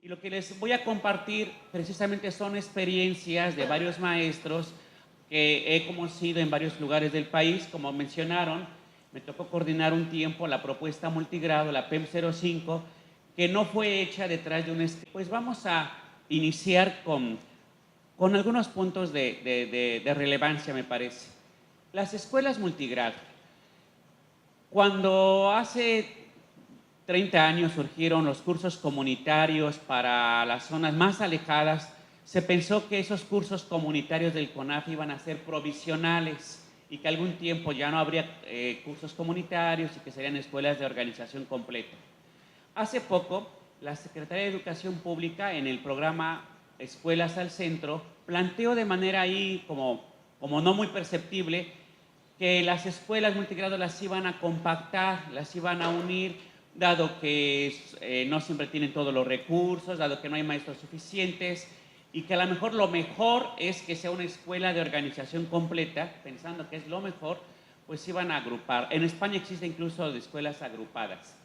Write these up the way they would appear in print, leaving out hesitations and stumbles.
Y lo que les voy a compartir precisamente son experiencias de varios maestros que he conocido en varios lugares del país. Como mencionaron, me tocó coordinar un tiempo la propuesta multigrado, la PEM 05, que no fue hecha detrás de un... Pues vamos a iniciar con algunos puntos de relevancia, me parece. Las escuelas multigrado. Cuando hace 30 años surgieron los cursos comunitarios para las zonas más alejadas, se pensó que esos cursos comunitarios del CONAF iban a ser provisionales y que algún tiempo ya no habría cursos comunitarios y que serían escuelas de organización completa. Hace poco, la Secretaría de Educación Pública, en el programa Escuelas al Centro, planteó de manera ahí como no muy perceptible que las escuelas multigrado las iban a compactar, las iban a unir, dado que no siempre tienen todos los recursos, dado que no hay maestros suficientes, y que a lo mejor es que sea una escuela de organización completa, pensando que es lo mejor, pues iban a agrupar. En España existe incluso de escuelas agrupadas.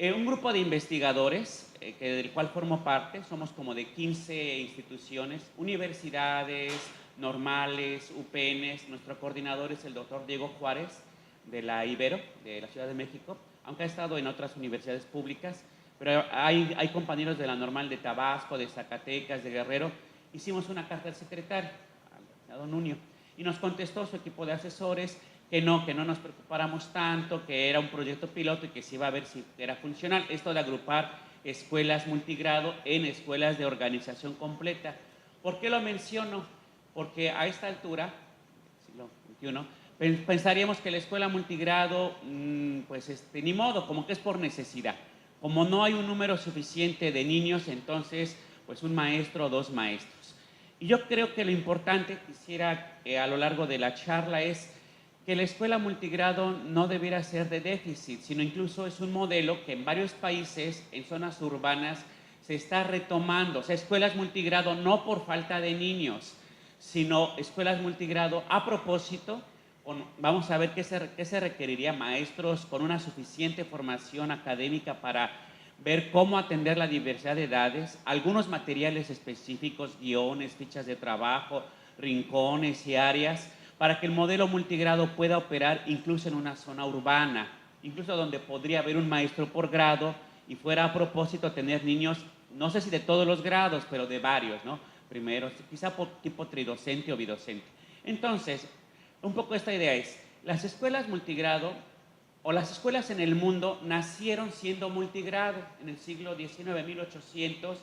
Un grupo de investigadores, del cual formo parte, somos como de 15 instituciones, universidades, normales, UPNs. Nuestro coordinador es el doctor Diego Juárez, de la Ibero, de la Ciudad de México, aunque ha estado en otras universidades públicas, pero hay compañeros de la Normal de Tabasco, de Zacatecas, de Guerrero. Hicimos una carta al secretario, a don Nuño, y nos contestó su equipo de asesores que no nos preocupáramos tanto, que era un proyecto piloto y que se iba a ver si era funcional. Esto de agrupar escuelas multigrado en escuelas de organización completa. ¿Por qué lo menciono? Porque a esta altura, siglo XXI, pensaríamos que la escuela multigrado, pues ni modo, como que es por necesidad. Como no hay un número suficiente de niños, entonces, pues un maestro o dos maestros. Y yo creo que lo importante, quisiera a lo largo de la charla, es que la escuela multigrado no debiera ser de déficit, sino incluso es un modelo que en varios países, en zonas urbanas, se está retomando. O sea, escuelas multigrado no por falta de niños, sino escuelas multigrado a propósito. Vamos a ver qué se requeriría, maestros con una suficiente formación académica para ver cómo atender la diversidad de edades, algunos materiales específicos, guiones, fichas de trabajo, rincones y áreas, para que el modelo multigrado pueda operar incluso en una zona urbana, incluso donde podría haber un maestro por grado y fuera a propósito tener niños, no sé si de todos los grados, pero de varios, ¿no? Primero, quizá por tipo tridocente o bidocente. Entonces, un poco esta idea es, las escuelas multigrado o las escuelas en el mundo nacieron siendo multigrado en el siglo XIX, 1800,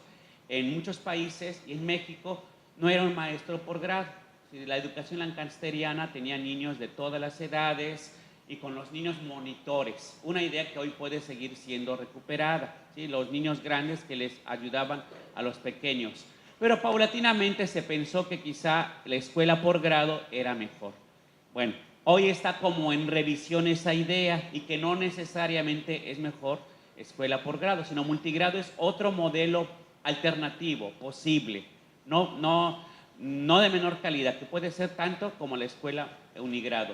en muchos países y en México no era un maestro por grado. La educación lancasteriana tenía niños de todas las edades y con los niños monitores, una idea que hoy puede seguir siendo recuperada, ¿sí? Los niños grandes que les ayudaban a los pequeños. Pero paulatinamente se pensó que quizá la escuela por grado era mejor. Bueno, hoy está como en revisión esa idea y que no necesariamente es mejor escuela por grado, sino multigrado es otro modelo alternativo, posible. No de menor calidad, que puede ser tanto como la escuela unigrado.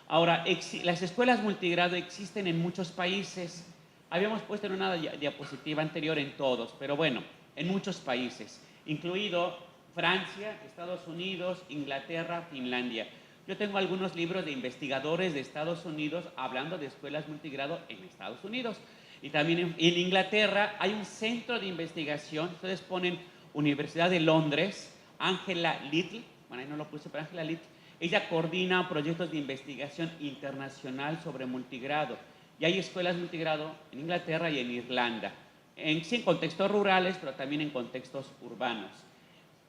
Ahora, las escuelas multigrado existen en muchos países. Habíamos puesto en una diapositiva anterior en todos, pero bueno, en muchos países, incluido Francia, Estados Unidos, Inglaterra, Finlandia. Yo tengo algunos libros de investigadores de Estados Unidos hablando de escuelas multigrado en Estados Unidos. Y también en Inglaterra hay un centro de investigación. Ustedes ponen Universidad de Londres, Angela Little, bueno, ahí no lo puse, pero Angela Little, ella coordina proyectos de investigación internacional sobre multigrado. Y hay escuelas multigrado en Inglaterra y en Irlanda, sí en contextos rurales, pero también en contextos urbanos.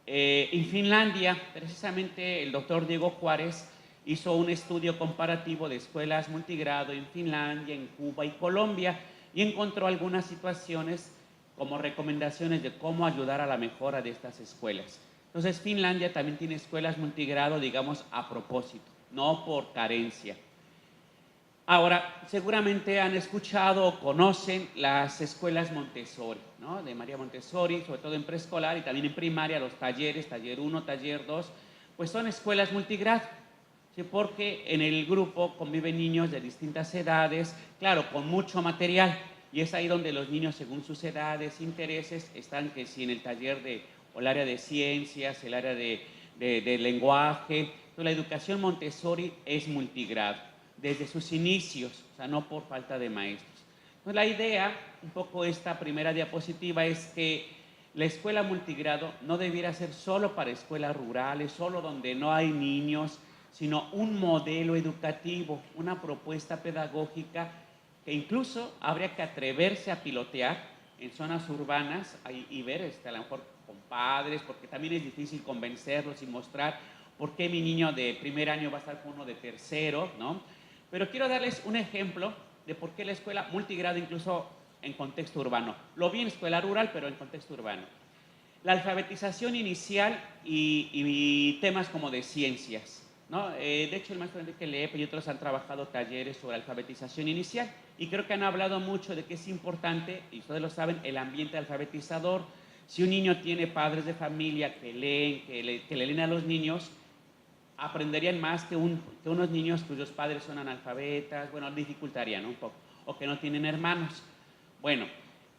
En Finlandia, precisamente el doctor Diego Juárez hizo un estudio comparativo de escuelas multigrado en Finlandia, en Cuba y Colombia, y encontró algunas situaciones como recomendaciones de cómo ayudar a la mejora de estas escuelas. Entonces, Finlandia también tiene escuelas multigrado, digamos, a propósito, no por carencia. Ahora, seguramente han escuchado o conocen las escuelas Montessori, ¿no? De María Montessori, sobre todo en preescolar y también en primaria, los talleres, taller 1, taller 2, pues son escuelas multigrado, ¿sí? Porque en el grupo conviven niños de distintas edades, claro, con mucho material. y es ahí donde los niños, según sus edades, intereses, están que si en el taller o el área de ciencias, el área de lenguaje. Entonces, la educación Montessori es multigrado, desde sus inicios, o sea, no por falta de maestros. Entonces, la idea, un poco esta primera diapositiva, es que la escuela multigrado no debiera ser solo para escuelas rurales, solo donde no hay niños, sino un modelo educativo, una propuesta pedagógica que incluso habría que atreverse a pilotear en zonas urbanas y ver a lo mejor con padres, porque también es difícil convencerlos y mostrar por qué mi niño de primer año va a estar con uno de tercero, ¿no? Pero quiero darles un ejemplo de por qué la escuela multigrado incluso en contexto urbano. Lo vi en escuela rural, pero en contexto urbano. La alfabetización inicial y temas como de ciencias, ¿no? De hecho, el maestro Enrique Lepe y otros han trabajado talleres sobre alfabetización inicial y creo que han hablado mucho de que es importante, y ustedes lo saben, el ambiente alfabetizador. Si un niño tiene padres de familia que leen, que le leen a los niños, aprenderían más que unos niños cuyos padres son analfabetas, bueno, dificultarían un poco, o que no tienen hermanos. Bueno,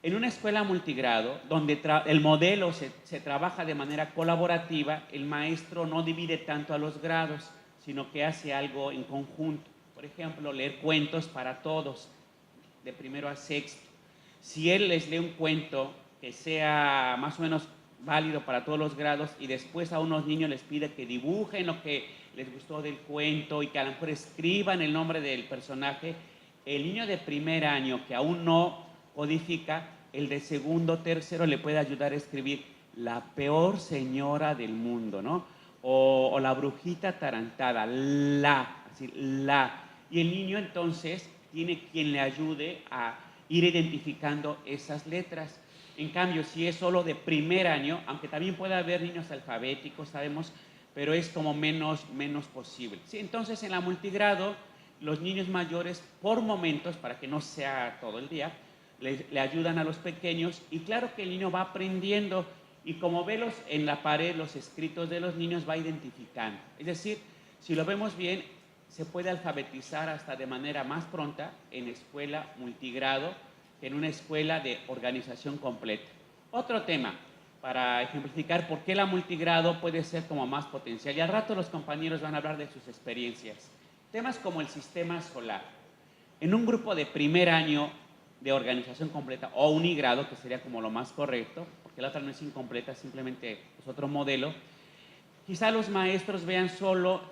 en una escuela multigrado, donde el modelo se trabaja de manera colaborativa, el maestro no divide tanto a los grados, sino que hace algo en conjunto. Por ejemplo, leer cuentos para todos, de primero a sexto. Si él les lee un cuento que sea más o menos válido para todos los grados y después a unos niños les pide que dibujen lo que les gustó del cuento y que a lo mejor escriban el nombre del personaje, el niño de primer año que aún no codifica, el de segundo, tercero le puede ayudar a escribir la peor señora del mundo, ¿no? O la brujita atarantada, así, la. Y el niño entonces tiene quien le ayude a ir identificando esas letras. En cambio, si es solo de primer año, aunque también puede haber niños alfabéticos, sabemos, pero es como menos posible. ¿Sí? Entonces, en la multigrado, los niños mayores, por momentos, para que no sea todo el día, le ayudan a los pequeños y claro que el niño va aprendiendo y como ve en la pared los escritos de los niños va identificando. Es decir, si lo vemos bien, se puede alfabetizar hasta de manera más pronta en escuela multigrado que en una escuela de organización completa. Otro tema para ejemplificar por qué la multigrado puede ser como más potencial. Y al rato los compañeros van a hablar de sus experiencias. Temas como el sistema solar. En un grupo de primer año de organización completa o unigrado, que sería como lo más correcto, porque la otra no es incompleta, simplemente es otro modelo, quizá los maestros vean solo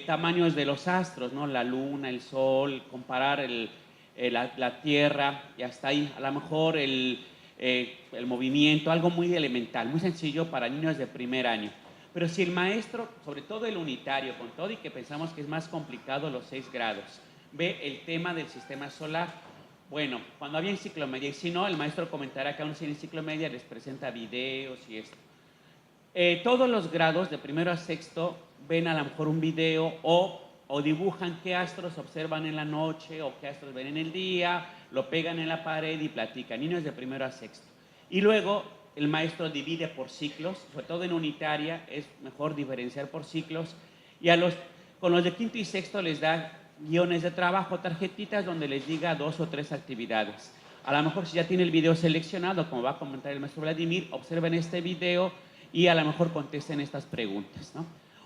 tamaños de los astros, ¿no? La luna, el sol, comparar la Tierra y hasta ahí. A lo mejor el movimiento, algo muy elemental, muy sencillo para niños de primer año. Pero si el maestro, sobre todo el unitario, con todo y que pensamos que es más complicado los 6 grados, ve el tema del sistema solar, bueno, cuando había enciclomedia, y si no, el maestro comentará que aún sin enciclomedia les presenta videos y esto. Todos los grados, de primero a sexto, ven a lo mejor un video o dibujan qué astros observan en la noche o qué astros ven en el día, lo pegan en la pared y platican, niños de primero a sexto. Y luego el maestro divide por ciclos, sobre todo en unitaria, es mejor diferenciar por ciclos, y con los de quinto y sexto les da guiones de trabajo, tarjetitas donde les diga 2 o 3 actividades. A lo mejor si ya tiene el video seleccionado, como va a comentar el maestro Vladimir, observen este video y a lo mejor contesten estas preguntas, ¿no?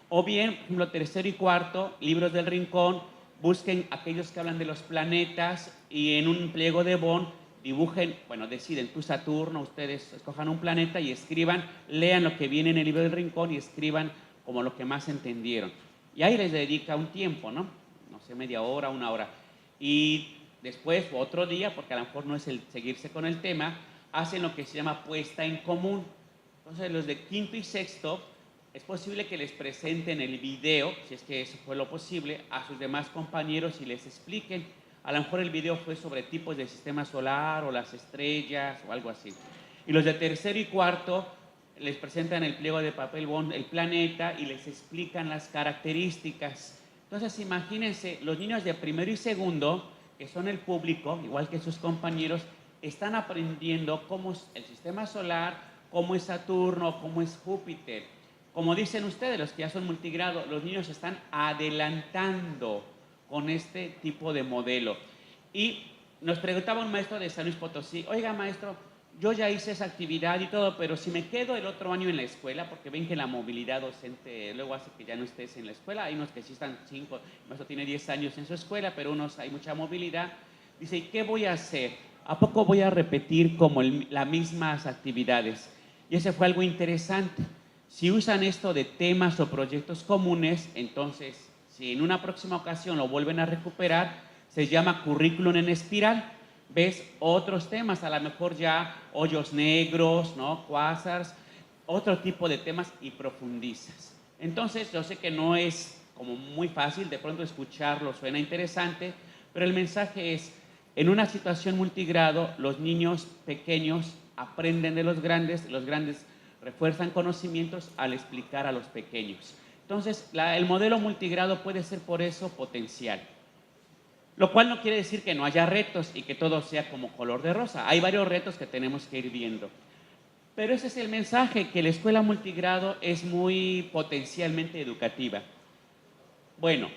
O bien, por ejemplo, tercero y cuarto, libros del rincón, busquen aquellos que hablan de los planetas y en un pliego de Bond dibujen, bueno, deciden tu Saturno, ustedes escojan un planeta y escriban, lean lo que viene en el libro del rincón y escriban como lo que más entendieron. Y ahí les dedica un tiempo, ¿no? No sé, media hora, 1 hora. Y después, otro día, porque a lo mejor no es el seguirse con el tema, hacen lo que se llama puesta en común. Entonces, los de quinto y sexto, es posible que les presenten el video, si es que eso fue lo posible, a sus demás compañeros y les expliquen. A lo mejor el video fue sobre tipos del sistema solar o las estrellas o algo así. Y los de tercero y cuarto les presentan el pliego de papel bond, el planeta, y les explican las características. Entonces, imagínense, los niños de primero y segundo, que son el público, igual que sus compañeros, están aprendiendo cómo es el sistema solar, cómo es Saturno, cómo es Júpiter. Como dicen ustedes, los que ya son multigrado, los niños están adelantando con este tipo de modelo. Y nos preguntaba un maestro de San Luis Potosí, oiga maestro, yo ya hice esa actividad y todo, pero si me quedo el otro año en la escuela, porque ven que la movilidad docente luego hace que ya no estés en la escuela, hay unos que sí están 5, el maestro tiene 10 años en su escuela, pero unos hay mucha movilidad, dice, ¿y qué voy a hacer? ¿A poco voy a repetir como las mismas actividades? Y ese fue algo interesante. Si usan esto de temas o proyectos comunes, entonces, si en una próxima ocasión lo vuelven a recuperar, se llama currículum en espiral. Ves otros temas, a lo mejor ya hoyos negros, ¿no? Quasars, otro tipo de temas y profundizas. Entonces, yo sé que no es como muy fácil, de pronto escucharlo suena interesante, pero el mensaje es, en una situación multigrado, los niños pequeños aprenden de los grandes refuerzan conocimientos al explicar a los pequeños. Entonces, el modelo multigrado puede ser por eso potencial. Lo cual no quiere decir que no haya retos y que todo sea como color de rosa. Hay varios retos que tenemos que ir viendo. Pero ese es el mensaje, que la escuela multigrado es muy potencialmente educativa. Bueno,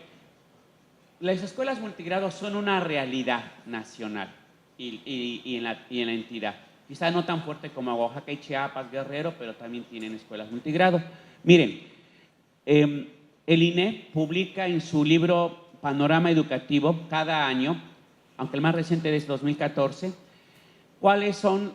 las escuelas multigrado son una realidad nacional y en la entidad. Quizá no tan fuerte como Oaxaca y Chiapas, Guerrero, pero también tienen escuelas multigrado. Miren, el INE publica en su libro Panorama Educativo cada año, aunque el más reciente es 2014, cuáles son,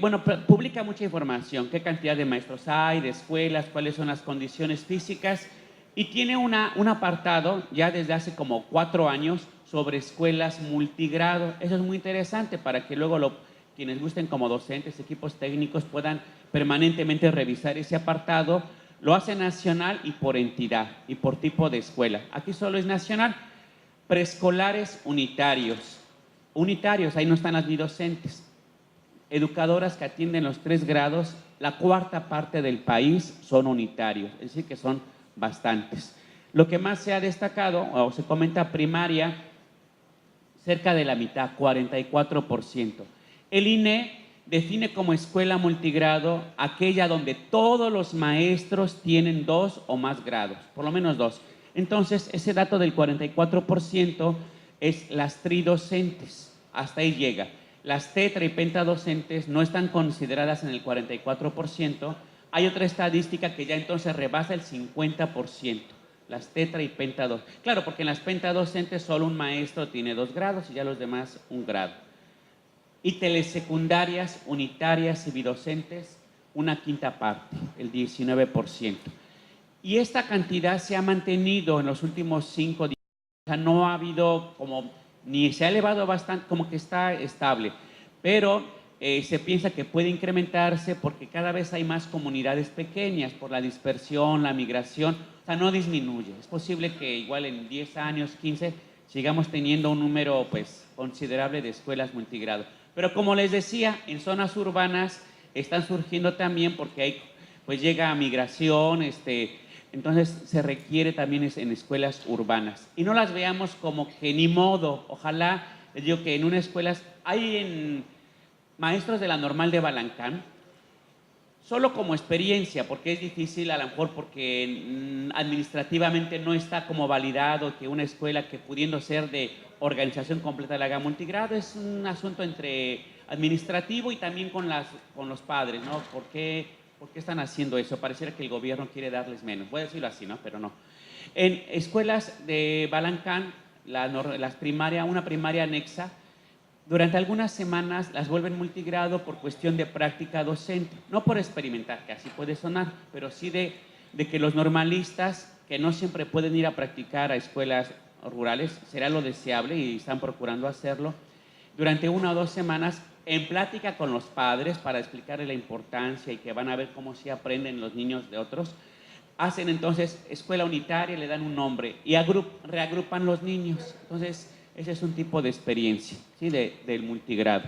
bueno, publica mucha información, qué cantidad de maestros hay, de escuelas, cuáles son las condiciones físicas, y tiene un apartado ya desde hace como 4 años sobre escuelas multigrado. Eso es muy interesante para que luego quienes gusten como docentes, equipos técnicos puedan permanentemente revisar ese apartado. Lo hace nacional y por entidad y por tipo de escuela. Aquí solo es nacional. Preescolares unitarios. Unitarios, ahí no están las ni docentes. Educadoras que atienden los 3 grados, la cuarta parte del país son unitarios, es decir que son bastantes. Lo que más se ha destacado, o se comenta primaria, cerca de la mitad, 44%. El INE define como escuela multigrado aquella donde todos los maestros tienen 2 o más grados, por lo menos 2. Entonces, ese dato del 44% es las tridocentes, hasta ahí llega. Las tetra y pentadocentes no están consideradas en el 44%. Hay otra estadística que ya entonces rebasa el 50%. Las tetra y pentadocentes. Claro, porque en las pentadocentes solo un maestro tiene 2 grados y ya los demás 1 grado. Y telesecundarias, unitarias y bidocentes, una quinta parte, el 19%. Y esta cantidad se ha mantenido en los últimos 5 días. O sea, no ha habido como, ni se ha elevado bastante, como que está estable. Pero se piensa que puede incrementarse porque cada vez hay más comunidades pequeñas por la dispersión, la migración. O sea, no disminuye. Es posible que igual en 10 años, 15, sigamos teniendo un número pues considerable de escuelas multigrado. Pero como les decía, en zonas urbanas están surgiendo también porque hay, pues llega migración, entonces se requiere también en escuelas urbanas. Y no las veamos como que ni modo. Ojalá, les digo que en una escuela, hay maestros de la normal de Balancán, solo como experiencia, porque es difícil a lo mejor porque administrativamente no está como validado que una escuela que pudiendo ser de organización completa la haga multigrado, es un asunto entre administrativo y también con los padres, ¿no? ¿Por qué están haciendo eso? Pareciera que el gobierno quiere darles menos, voy a decirlo así, ¿no? Pero no. En escuelas de Balancán, una primaria anexa, durante algunas semanas las vuelven multigrado por cuestión de práctica docente, no por experimentar, que así puede sonar, pero sí de que los normalistas, que no siempre pueden ir a practicar a escuelas rurales, será lo deseable y están procurando hacerlo, durante 1 o 2 semanas en plática con los padres para explicarles la importancia y que van a ver cómo se aprenden los niños de otros, hacen entonces escuela unitaria, le dan un nombre y reagrupan los niños. Entonces, ese es un tipo de experiencia, ¿sí? Del multigrado.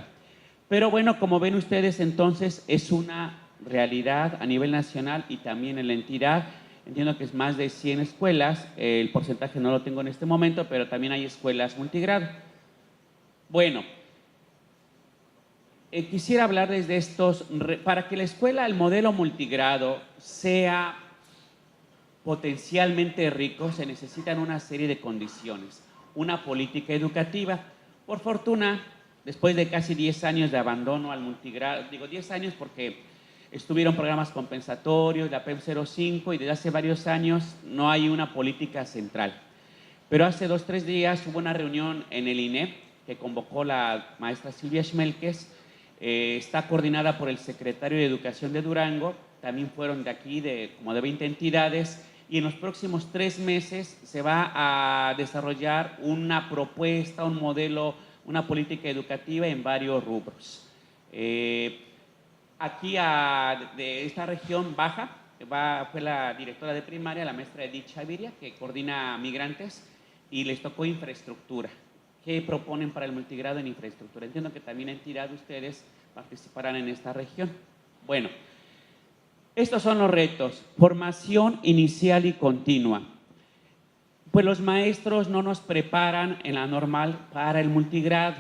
Pero bueno, como ven ustedes, entonces es una realidad a nivel nacional y también en la entidad. Entiendo que es más de 100 escuelas, el porcentaje no lo tengo en este momento, pero también hay escuelas multigrado. Bueno, quisiera hablarles de estos, para que la escuela, el modelo multigrado, sea potencialmente rico, se necesitan una serie de condiciones. Una política educativa. Por fortuna, después de casi 10 años de abandono al multigrado, digo 10 años porque estuvieron programas compensatorios, la PEP 05 y desde hace varios años no hay una política central. Pero hace 2 o 3 días hubo una reunión en el INEP que convocó la maestra Silvia Schmelkes, está coordinada por el secretario de Educación de Durango, también fueron de aquí como de 20 entidades, y en los próximos 3 meses se va a desarrollar una propuesta, un modelo, una política educativa en varios rubros. Aquí de esta región baja, fue la directora de primaria, la maestra Edith Chaviria, que coordina migrantes, y les tocó infraestructura. ¿Qué proponen para el multigrado en infraestructura? Entiendo que también entidades de ustedes participarán en esta región. Bueno, estos son los retos: formación inicial y continua. Pues los maestros no nos preparan en la normal para el multigrado.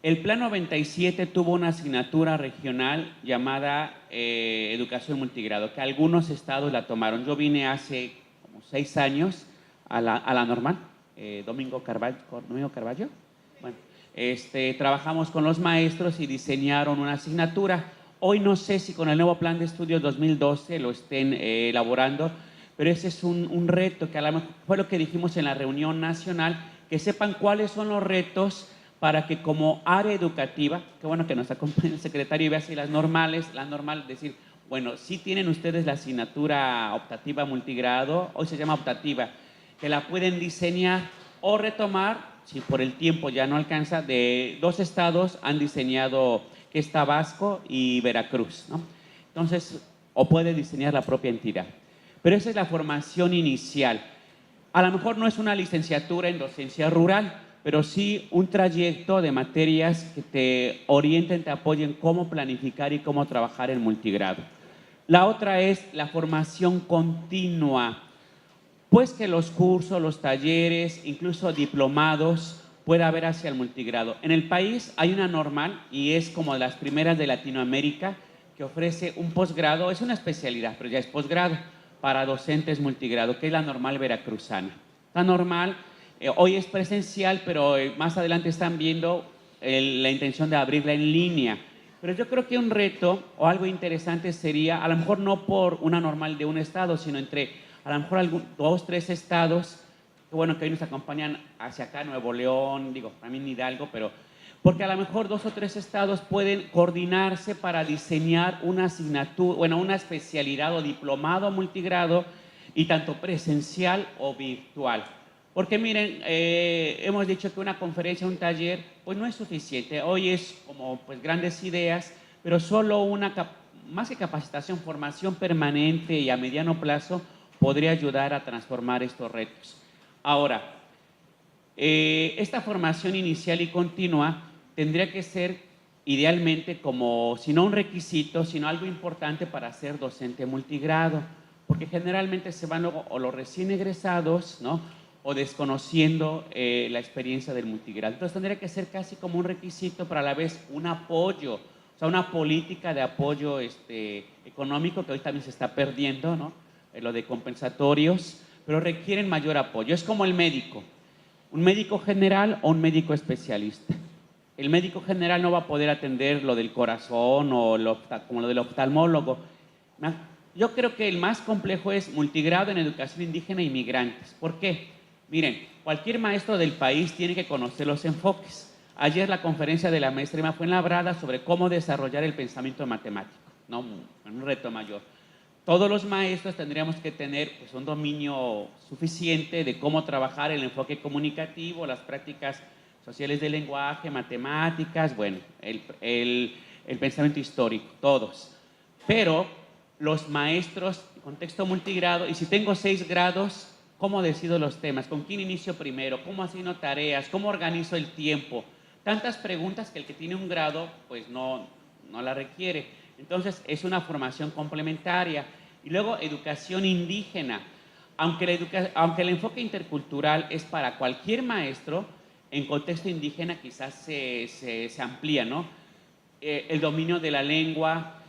El Plan 97 tuvo una asignatura regional llamada Educación Multigrado, que algunos estados la tomaron. Yo vine hace como 6 años a la normal, Domingo Carballo. Bueno, trabajamos con los maestros y diseñaron una asignatura. Hoy no sé si con el nuevo Plan de Estudios 2012 lo estén elaborando, pero ese es un reto que a lo mejor fue lo que dijimos en la reunión nacional, que sepan cuáles son los retos para que como área educativa, qué bueno que nos acompañe el secretario y vea si la normal, decir, bueno, sí tienen ustedes la asignatura optativa multigrado, hoy se llama optativa, que la pueden diseñar o retomar, si por el tiempo ya no alcanza, de 2 estados han diseñado, que es Tabasco y Veracruz, ¿no? Entonces, o puede diseñar la propia entidad. Pero esa es la formación inicial. A lo mejor no es una licenciatura en docencia rural, pero sí un trayecto de materias que te orienten, te apoyen cómo planificar y cómo trabajar en multigrado. La otra es la formación continua, pues que los cursos, los talleres, incluso diplomados, pueda haber hacia el multigrado. En el país hay una normal, y es como de las primeras de Latinoamérica, que ofrece un posgrado, es una especialidad, pero ya es posgrado, para docentes multigrado, que es la normal veracruzana. La normal hoy es presencial, pero más adelante están viendo la intención de abrirla en línea. Pero yo creo que un reto o algo interesante sería, a lo mejor no por una normal de un estado, sino entre a lo mejor 2, 3 estados, que bueno que hoy nos acompañan hacia acá, Nuevo León, digo, también Hidalgo, pero porque a lo mejor 2 o 3 estados pueden coordinarse para diseñar una asignatura, bueno, una especialidad o diplomado multigrado, y tanto presencial o virtual. Porque miren, hemos dicho que una conferencia, un taller, pues no es suficiente. Hoy es como pues grandes ideas, pero solo más que capacitación, formación permanente y a mediano plazo podría ayudar a transformar estos retos. Ahora, esta formación inicial y continua tendría que ser idealmente como, si no un requisito, sino algo importante para ser docente multigrado, porque generalmente se van luego o los recién egresados, ¿no?, o desconociendo la experiencia del multigrado. Entonces tendría que ser casi como un requisito, pero a la vez un apoyo, o sea, una política de apoyo económico que hoy también se está perdiendo, ¿no? Lo de compensatorios, pero requieren mayor apoyo. Es como el médico, un médico general o un médico especialista. El médico general no va a poder atender lo del corazón o como lo del oftalmólogo. Yo creo que el más complejo es multigrado en educación indígena y migrantes. ¿Por qué? Miren, cualquier maestro del país tiene que conocer los enfoques. Ayer la conferencia de la maestra Emma Fuenlabrada sobre cómo desarrollar el pensamiento matemático, ¿no? Un reto mayor. Todos los maestros tendríamos que tener pues, un dominio suficiente de cómo trabajar el enfoque comunicativo, las prácticas sociales del lenguaje, matemáticas, bueno, el pensamiento histórico, todos. Pero los maestros, contexto multigrado, y si tengo 6 grados, ¿cómo decido los temas? ¿Con quién inicio primero? ¿Cómo asigno tareas? ¿Cómo organizo el tiempo? Tantas preguntas que el que tiene un grado, pues no la requiere. Entonces, es una formación complementaria. Y luego, educación indígena. Aunque el enfoque intercultural es para cualquier maestro, en contexto indígena quizás se amplía, ¿no? El dominio de la lengua,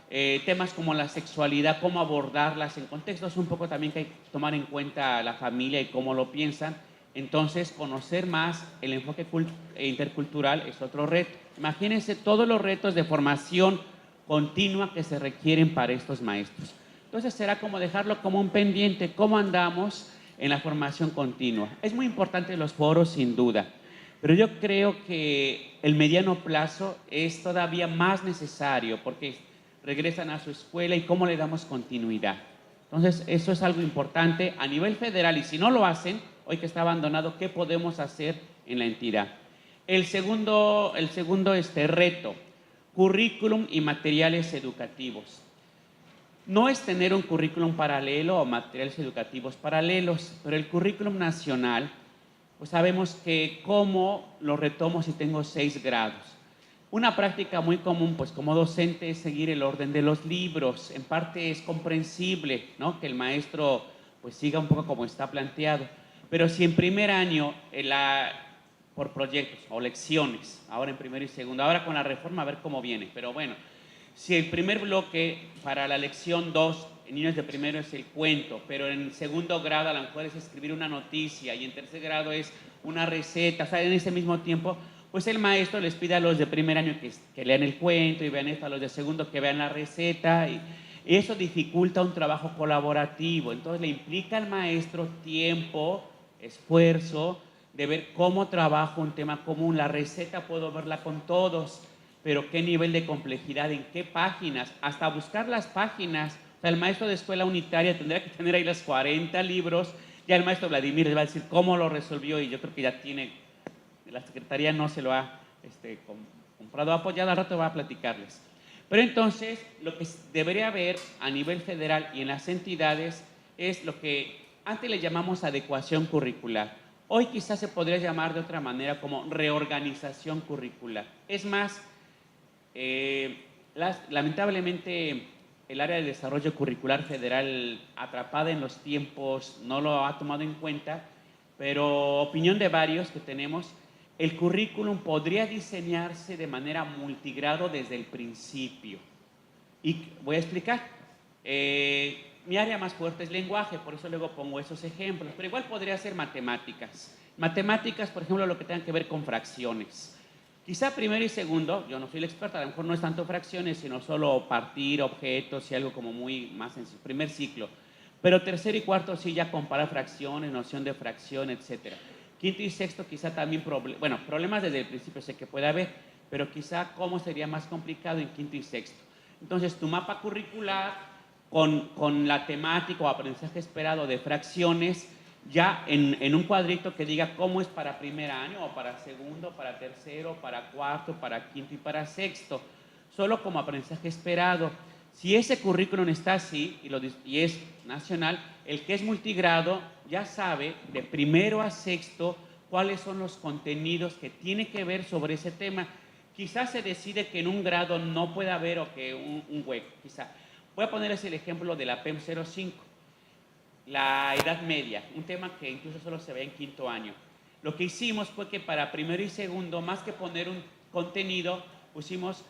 temas como la sexualidad, cómo abordarlas en contextos un poco también que hay que tomar en cuenta la familia y cómo lo piensan. Entonces, conocer más el enfoque intercultural es otro reto. Imagínense todos los retos de formación continua que se requieren para estos maestros. Entonces, será como dejarlo como un pendiente, cómo andamos en la formación continua. Es muy importante los foros, sin duda, pero yo creo que el mediano plazo es todavía más necesario porque regresan a su escuela y cómo le damos continuidad. Entonces, eso es algo importante a nivel federal y si no lo hacen, hoy que está abandonado, ¿qué podemos hacer en la entidad? El segundo reto, currículum y materiales educativos. No es tener un currículum paralelo o materiales educativos paralelos, pero el currículum nacional, pues sabemos que cómo lo retomo si tengo 6 grados. Una práctica muy común, pues como docente, es seguir el orden de los libros. En parte es comprensible, ¿no?, que el maestro pues siga un poco como está planteado. Pero si en primer año, por proyectos o lecciones, ahora en primero y segundo, ahora con la reforma a ver cómo viene, pero bueno, si el primer bloque para la lección 2 en niños de primero es el cuento, pero en segundo grado a lo mejor es escribir una noticia y en tercer grado es una receta, o sea, en ese mismo tiempo, pues el maestro les pide a los de primer año que lean el cuento y vean esto, a los de segundo que vean la receta y eso dificulta un trabajo colaborativo. Entonces le implica al maestro tiempo, esfuerzo de ver cómo trabajo un tema común. La receta puedo verla con todos, pero qué nivel de complejidad, en qué páginas, hasta buscar las páginas. O sea, el maestro de escuela unitaria tendría que tener ahí los 40 libros. Ya el maestro Vladimir le va a decir cómo lo resolvió y yo creo que ya tiene, la secretaría no se lo ha comprado, apoyado, al rato va a platicarles. Pero entonces, lo que debería haber a nivel federal y en las entidades es lo que antes le llamamos adecuación curricular. Hoy quizás se podría llamar de otra manera como reorganización curricular. Es más, lamentablemente el área de desarrollo curricular federal, atrapada en los tiempos, no lo ha tomado en cuenta, pero opinión de varios que tenemos, el currículum podría diseñarse de manera multigrado desde el principio. Y voy a explicar. Mi área más fuerte es lenguaje, por eso luego pongo esos ejemplos, pero igual podría ser matemáticas. Matemáticas, por ejemplo, lo que tenga que ver con fracciones. Quizá primero y segundo, yo no soy el experto, a lo mejor no es tanto fracciones, sino solo partir objetos y algo como muy más sencillo, primer ciclo. Pero tercero y cuarto sí ya comparar fracciones, noción de fracción, etcétera. Quinto y sexto quizá también, problemas desde el principio sé que puede haber, pero quizá cómo sería más complicado en quinto y sexto. Entonces tu mapa curricular con la temática o aprendizaje esperado de fracciones, ya en un cuadrito que diga cómo es para primer año o para segundo, para tercero, para cuarto, para quinto y para sexto, solo como aprendizaje esperado. Si ese currículum está así y es nacional, el que es multigrado ya sabe de primero a sexto cuáles son los contenidos que tiene que ver sobre ese tema. Quizás se decide que en un grado no puede haber o que un hueco, quizá. Voy a ponerles el ejemplo de la PEM 05, la Edad Media, un tema que incluso solo se ve en quinto año. Lo que hicimos fue que para primero y segundo, más que poner un contenido, pusimos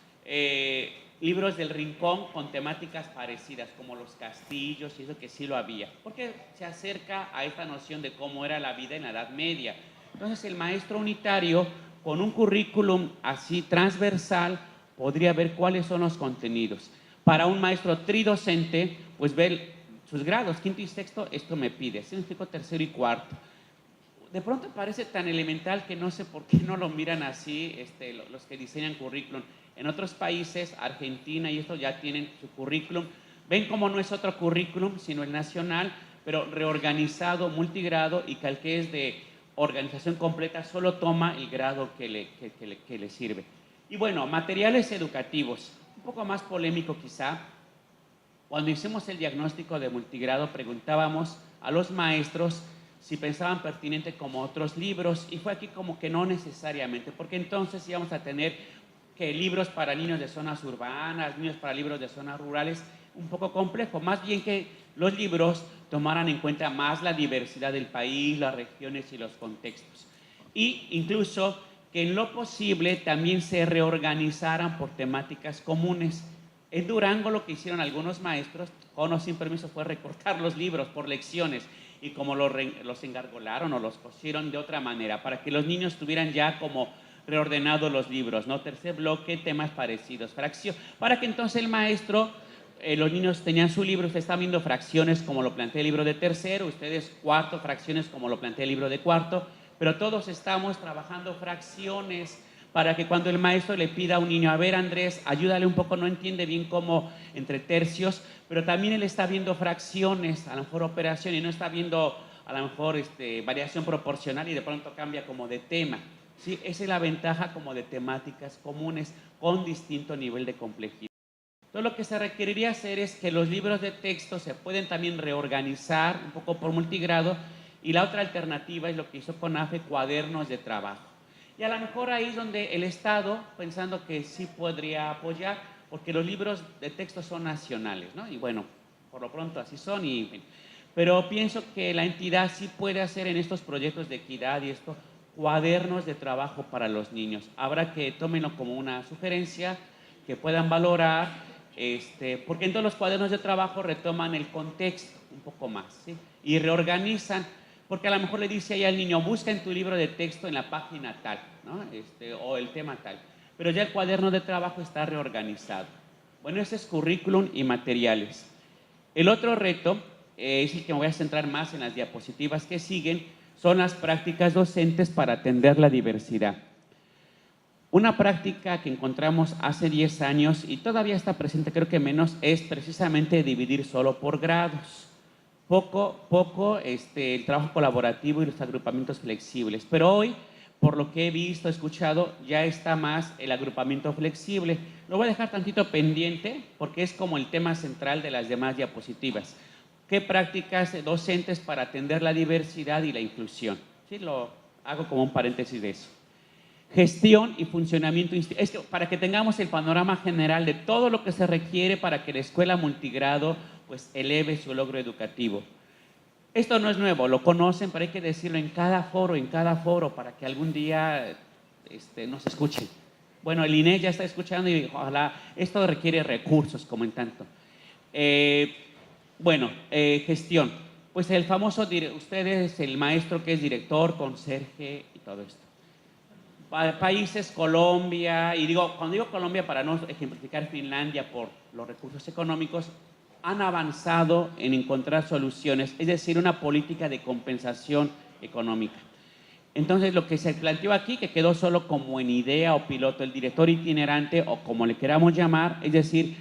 libros del rincón con temáticas parecidas, como los castillos y eso que sí lo había, porque se acerca a esta noción de cómo era la vida en la Edad Media. Entonces el maestro unitario, con un currículum así transversal, podría ver cuáles son los contenidos. Para un maestro tridocente, pues ver sus grados, quinto y sexto, esto me pide, significa tercero y cuarto. De pronto parece tan elemental que no sé por qué no lo miran así los que diseñan currículum. En otros países, Argentina y esto ya tienen su currículum. Ven cómo no es otro currículum, sino el nacional, pero reorganizado, multigrado y que al que es de organización completa solo toma el grado que le sirve. Y bueno, materiales educativos. Un poco más polémico quizá. Cuando hicimos el diagnóstico de multigrado, preguntábamos a los maestros si pensaban pertinente como otros libros, y fue aquí como que no necesariamente, porque entonces íbamos a tener que libros para niños de zonas urbanas, niños para libros de zonas rurales, un poco complejo, más bien que los libros tomaran en cuenta más la diversidad del país, las regiones y los contextos. Y incluso que en lo posible también se reorganizaran por temáticas comunes. En Durango lo que hicieron algunos maestros, con o sin permiso, fue recortar los libros por lecciones. y como los engargolaron o los cosieron de otra manera, para que los niños tuvieran ya como reordenados los libros, ¿no? Tercer bloque, temas parecidos, fracción, para que entonces el maestro, los niños tenían su libro, ustedes están viendo fracciones como lo plantea el libro de tercero, ustedes cuarto, fracciones como lo plantea el libro de cuarto, pero todos estamos trabajando fracciones para que cuando el maestro le pida a un niño, a ver Andrés, ayúdale un poco, no entiende bien cómo entre tercios, pero también él está viendo fracciones, a lo mejor operación, y no está viendo a lo mejor variación proporcional y de pronto cambia como de tema. ¿Sí? Esa es la ventaja como de temáticas comunes con distinto nivel de complejidad. Entonces lo que se requeriría hacer es que los libros de texto se pueden también reorganizar un poco por multigrado, y la otra alternativa es lo que hizo CONAFE, cuadernos de trabajo. Y a lo mejor ahí es donde el Estado, pensando que sí podría apoyar, porque los libros de texto son nacionales, ¿no? Y bueno, por lo pronto así son, pero pienso que la entidad sí puede hacer en estos proyectos de equidad y esto, cuadernos de trabajo para los niños. Habrá que tómenlo como una sugerencia, que puedan valorar, porque en todos los cuadernos de trabajo retoman el contexto un poco más, ¿sí? Y reorganizan, porque a lo mejor le dice ahí al niño, busca en tu libro de texto en la página tal, ¿no? O el tema tal, pero ya el cuaderno de trabajo está reorganizado. Bueno, ese es currículum y materiales. El otro reto, es el que me voy a centrar más en las diapositivas que siguen, son las prácticas docentes para atender la diversidad. Una práctica que encontramos hace 10 años y todavía está presente, creo que menos, es precisamente dividir solo por grados. Poco el trabajo colaborativo y los agrupamientos flexibles. Pero hoy, por lo que he visto, escuchado, ya está más el agrupamiento flexible. Lo voy a dejar tantito pendiente porque es como el tema central de las demás diapositivas. ¿Qué prácticas docentes para atender la diversidad y la inclusión? Sí, lo hago como un paréntesis de eso. Gestión y funcionamiento, es que para que tengamos el panorama general de todo lo que se requiere para que la escuela multigrado pues eleve su logro educativo. Esto no es nuevo, lo conocen, pero hay que decirlo en cada foro para que algún día nos escuchen. Bueno, el INE ya está escuchando y ojalá, esto requiere recursos como en tanto. Gestión, pues el famoso, ustedes, el maestro que es director, conserje y todo esto. Países, Colombia, y cuando digo Colombia para no ejemplificar Finlandia por los recursos económicos, han avanzado en encontrar soluciones, es decir, una política de compensación económica. Entonces, lo que se planteó aquí, que quedó solo como en idea o piloto, el director itinerante o como le queramos llamar, es decir,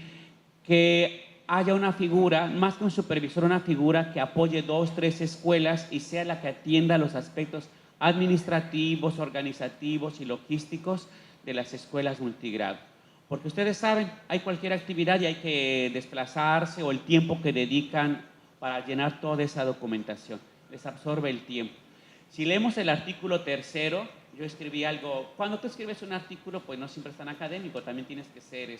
que haya una figura, más que un supervisor, una figura que apoye 2, 3 escuelas y sea la que atienda los aspectos administrativos, organizativos y logísticos de las escuelas multigrado. Porque ustedes saben, hay cualquier actividad y hay que desplazarse o el tiempo que dedican para llenar toda esa documentación. Les absorbe el tiempo. Si leemos el artículo 3, yo escribí algo, cuando tú escribes un artículo, pues no siempre es tan académico, también tienes que ser,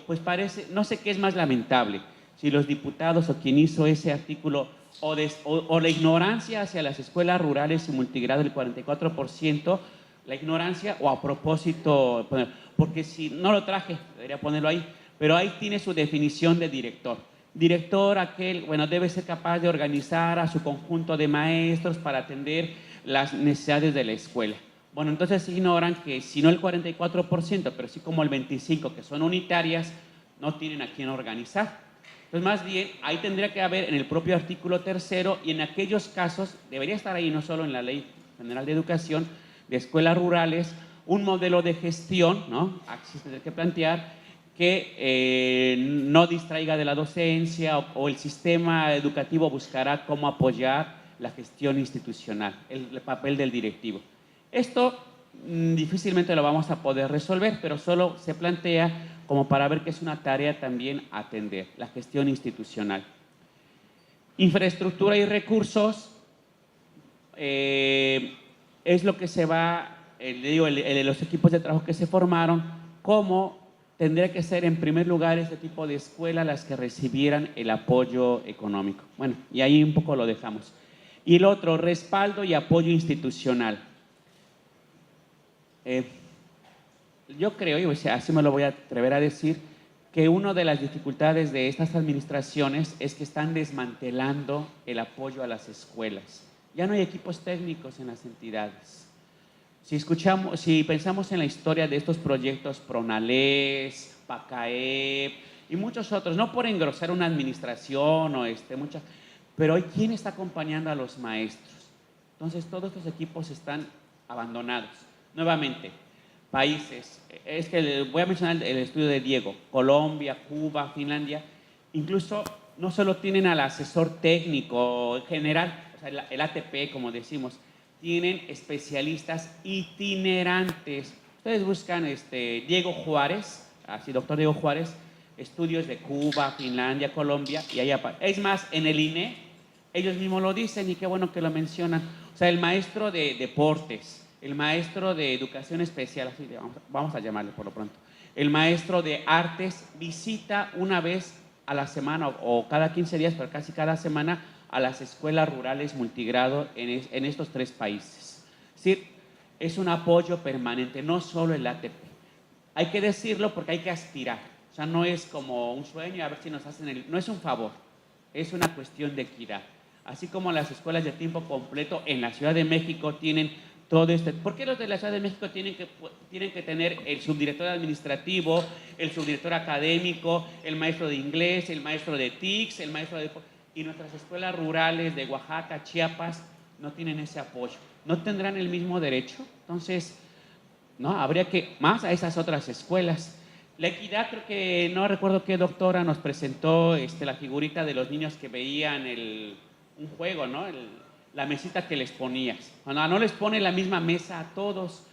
pues parece, no sé qué es más lamentable, si los diputados o quien hizo ese artículo o la ignorancia hacia las escuelas rurales y multigrado del 44%, la ignorancia o a propósito, porque si no lo traje, debería ponerlo ahí, pero ahí tiene su definición de director. Director, debe ser capaz de organizar a su conjunto de maestros para atender las necesidades de la escuela. Bueno, entonces ignoran que si no el 44%, pero sí como el 25% que son unitarias, no tienen a quién organizar. Entonces, más bien, ahí tendría que haber en el propio artículo 3 y en aquellos casos, debería estar ahí no solo en la Ley General de Educación, de escuelas rurales, un modelo de gestión, ¿no? Así se tiene que plantear, que no distraiga de la docencia o el sistema educativo buscará cómo apoyar la gestión institucional, el papel del directivo. Esto difícilmente lo vamos a poder resolver, pero solo se plantea como para ver que es una tarea también atender, la gestión institucional. Infraestructura y recursos, es lo que se va, los equipos de trabajo que se formaron, cómo tendría que ser en primer lugar este tipo de escuelas las que recibieran el apoyo económico. Bueno, y ahí un poco lo dejamos. Y el otro, respaldo y apoyo institucional. Yo creo, y así me lo voy a atrever a decir, que una de las dificultades de estas administraciones es que están desmantelando el apoyo a las escuelas. Ya no hay equipos técnicos en las entidades. Si pensamos en la historia de estos proyectos Pronales, PACAEP y muchos otros, no por engrosar una administración o pero hoy, ¿quién está acompañando a los maestros? Entonces, todos estos equipos están abandonados. Nuevamente, países, es que voy a mencionar el estudio de Diego, Colombia, Cuba, Finlandia, incluso no solo tienen al asesor técnico general, o sea, el ATP, como decimos, tienen especialistas itinerantes. Ustedes buscan Diego Juárez, así, doctor Diego Juárez, estudios de Cuba, Finlandia, Colombia, y ahí aparece. Es más, en el INE, ellos mismos lo dicen y qué bueno que lo mencionan. O sea, el maestro de deportes, el maestro de educación especial, así vamos a llamarle por lo pronto, el maestro de artes visita una vez a la semana o cada 15 días, pero casi cada semana, a las escuelas rurales multigrado en estos 3 países. Es decir, es un apoyo permanente, no solo el ATP. Hay que decirlo porque hay que aspirar. O sea, no es como un sueño, a ver si nos hacen no es un favor, es una cuestión de equidad. Así como las escuelas de tiempo completo en la Ciudad de México tienen todo ¿Por qué los de la Ciudad de México tienen que tener el subdirector administrativo, el subdirector académico, el maestro de inglés, el maestro de TICS, el maestro de... Y nuestras escuelas rurales de Oaxaca, Chiapas, no tienen ese apoyo? ¿No tendrán el mismo derecho? Entonces, ¿no? Habría que más a esas otras escuelas. La equidad, creo que no recuerdo qué doctora nos presentó la figurita de los niños que veían un juego, ¿no? La mesita que les ponías. No les pone la misma mesa a todos,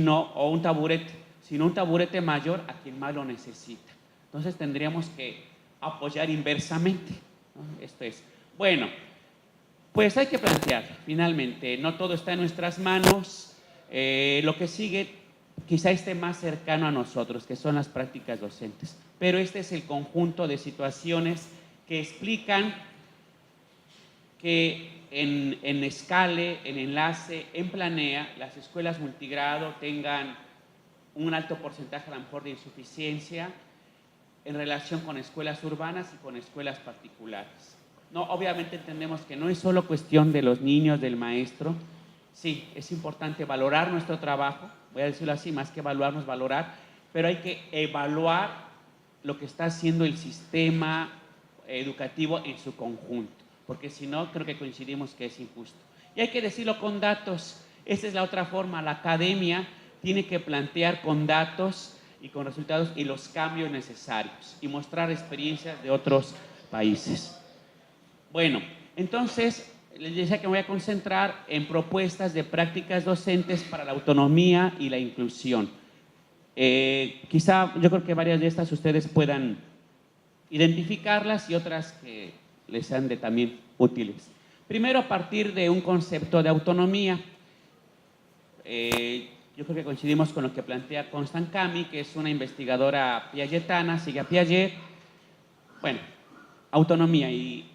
o un taburete, sino un taburete mayor a quien más lo necesita. Entonces tendríamos que apoyar inversamente, ¿no? Esto es. Bueno, pues hay que plantear, finalmente, no todo está en nuestras manos. Lo que sigue quizá esté más cercano a nosotros, que son las prácticas docentes. Pero este es el conjunto de situaciones que explican que en Escale, en Enlace, en Planea, las escuelas multigrado tengan un alto porcentaje a lo mejor de insuficiencia en relación con escuelas urbanas y con escuelas particulares. No, obviamente entendemos que no es solo cuestión de los niños, del maestro. Sí, es importante valorar nuestro trabajo, voy a decirlo así, más que evaluarnos, valorar, pero hay que evaluar lo que está haciendo el sistema educativo en su conjunto, porque si no, creo que coincidimos que es injusto. Y hay que decirlo con datos. Esa es la otra forma. La academia tiene que plantear con datos y con resultados y los cambios necesarios y mostrar experiencias de otros países. Bueno, entonces les decía que me voy a concentrar en propuestas de prácticas docentes para la autonomía y la inclusión. Quizá yo creo que varias de estas ustedes puedan identificarlas y otras que les sean también útiles. Primero, a partir de un concepto de autonomía. Yo creo que coincidimos con lo que plantea Constant Kami, que es una investigadora piagetana, sigue a Piaget. Bueno, autonomía y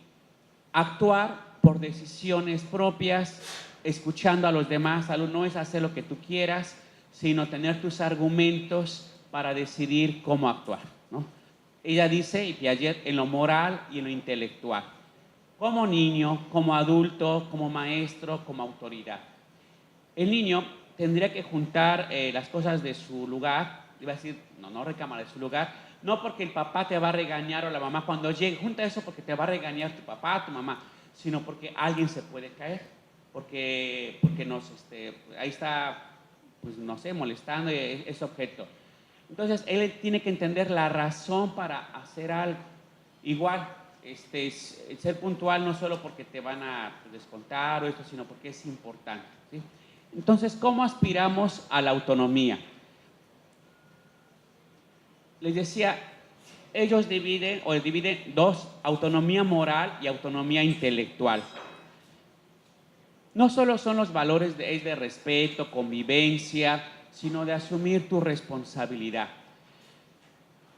actuar por decisiones propias, escuchando a los demás. No es hacer lo que tú quieras, sino tener tus argumentos para decidir cómo actuar, ¿no? Ella dice, y Piaget, en lo moral y en lo intelectual, como niño, como adulto, como maestro, como autoridad. El niño tendría que juntar las cosas de su lugar, iba a decir, no recámara, de su lugar, no porque el papá te va a regañar o la mamá cuando llegue, junta eso porque te va a regañar tu papá, tu mamá, sino porque alguien se puede caer, porque ahí está, pues no sé, molestando ese objeto. Entonces, él tiene que entender la razón para hacer algo. Igual, ser puntual no solo porque te van a descontar o esto, sino porque es importante, ¿sí? Entonces, ¿cómo aspiramos a la autonomía? Les decía, ellos dividen dos, autonomía moral y autonomía intelectual. No solo son los valores de respeto, convivencia, sino de asumir tu responsabilidad.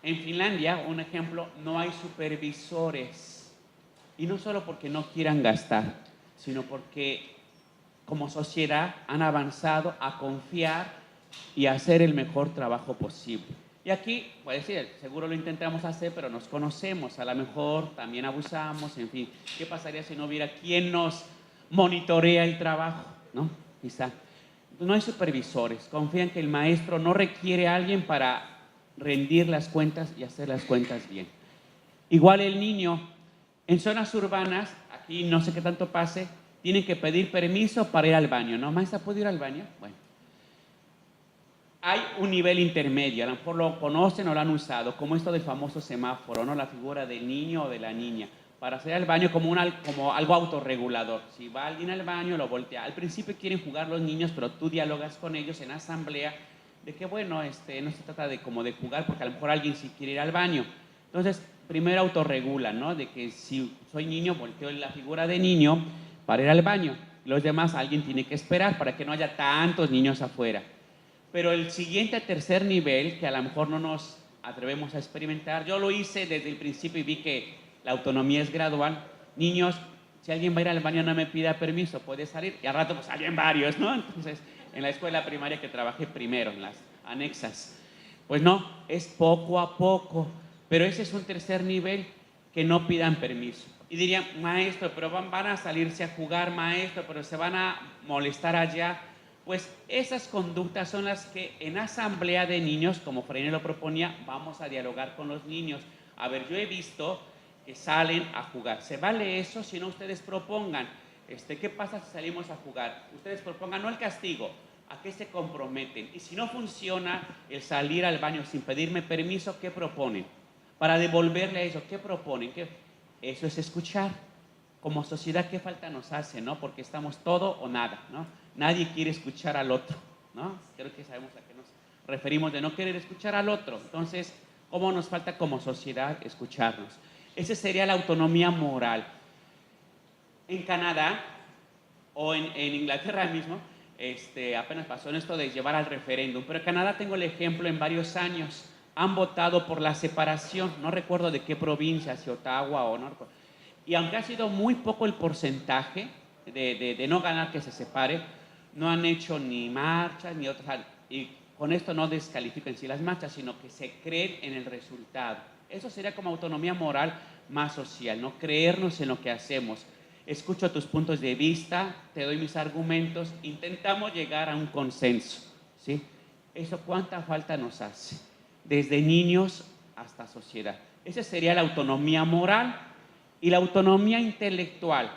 En Finlandia, un ejemplo, no hay supervisores. Y no solo porque no quieran gastar, sino porque como sociedad han avanzado a confiar y a hacer el mejor trabajo posible. Y aquí, puede decir, seguro lo intentamos hacer, pero nos conocemos, a lo mejor también abusamos, en fin. ¿Qué pasaría si no hubiera quien nos monitorea el trabajo? ¿No? Quizá. No hay supervisores, confían que el maestro no requiere a alguien para rendir las cuentas y hacer las cuentas bien. Igual el niño, en zonas urbanas, aquí no sé qué tanto pase, tienen que pedir permiso para ir al baño, ¿no? Maestra, ¿puedo ir al baño? Bueno. Hay un nivel intermedio, a lo mejor lo conocen o lo han usado, como esto del famoso semáforo, ¿no? La figura del niño o de la niña, para hacer al baño como algo autorregulador. Si va alguien al baño, lo voltea. Al principio quieren jugar los niños, pero tú dialogas con ellos en asamblea de que, bueno, no se trata de como de jugar, porque a lo mejor alguien sí quiere ir al baño. Entonces, primero autorregula, ¿no? De que si soy niño, volteo la figura de niño para ir al baño. Los demás, alguien tiene que esperar para que no haya tantos niños afuera. Pero el siguiente, tercer nivel, que a lo mejor no nos atrevemos a experimentar, yo lo hice desde el principio y vi que la autonomía es gradual. Niños, si alguien va a ir al baño no me pida permiso, puede salir. Y al rato pues salen varios, ¿no? Entonces, en la escuela primaria que trabajé primero, en las anexas, pues no, es poco a poco. Pero ese es un tercer nivel, que no pidan permiso. Y dirían, maestro, pero van a salirse a jugar, maestro, pero se van a molestar allá. Pues esas conductas son las que en asamblea de niños, como Freire lo proponía, vamos a dialogar con los niños. A ver, yo he visto que salen a jugar. ¿Se vale eso? Si no, ustedes propongan. ¿Qué pasa si salimos a jugar? Ustedes propongan, no el castigo, ¿a qué se comprometen? Y si no funciona el salir al baño sin pedirme permiso, ¿qué proponen? Para devolverle a eso, ¿qué proponen? Eso es escuchar. Como sociedad, ¿qué falta nos hace, no? Porque estamos todo o nada, ¿no? Nadie quiere escuchar al otro, ¿no? Creo que sabemos a qué nos referimos de no querer escuchar al otro. Entonces, ¿cómo nos falta como sociedad escucharnos? Esa sería la autonomía moral. En Canadá o en Inglaterra mismo, apenas pasó en esto de llevar al referéndum, pero en Canadá tengo el ejemplo en varios años. Han votado por la separación, no recuerdo de qué provincia, si Ottawa o no recuerdo. Y aunque ha sido muy poco el porcentaje de no ganar que se separe, no han hecho ni marchas ni otras. Y con esto no descalifico en sí las marchas, sino que se creen en el resultado. Eso sería como autonomía moral más social, no creernos en lo que hacemos. Escucho tus puntos de vista, te doy mis argumentos, intentamos llegar a un consenso, ¿sí? Eso cuánta falta nos hace, desde niños hasta sociedad. Esa sería la autonomía moral. Y la autonomía intelectual.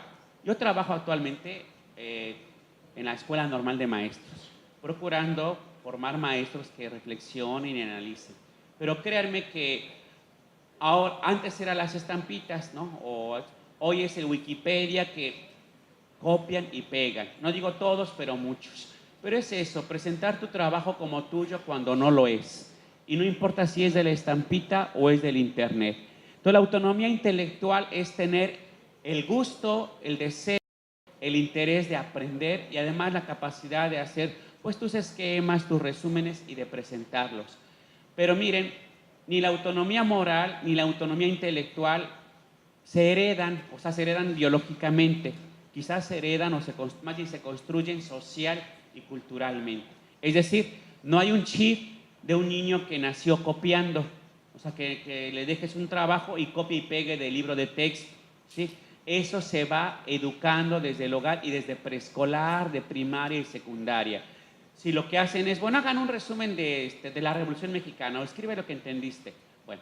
Yo trabajo actualmente en la Escuela Normal de Maestros, procurando formar maestros que reflexionen y analicen. Pero créanme que antes eran las estampitas, ¿no? Hoy es el Wikipedia, que copian y pegan. No digo todos, pero muchos. Pero es eso, presentar tu trabajo como tuyo cuando no lo es. Y no importa si es de la estampita o es del internet. Entonces, la autonomía intelectual es tener el gusto, el deseo, el interés de aprender y además la capacidad de hacer pues tus esquemas, tus resúmenes y de presentarlos. Pero miren, ni la autonomía moral ni la autonomía intelectual se heredan, o sea, se heredan biológicamente. Quizás se heredan o más bien se construyen social y culturalmente. Es decir, no hay un chip de un niño que nació copiando. O sea, que le dejes un trabajo y copie y pegue del libro de texto, ¿sí? Eso se va educando desde el hogar y desde preescolar, de primaria y secundaria. Si lo que hacen es, bueno, hagan un resumen de la Revolución Mexicana o escribe lo que entendiste. Bueno,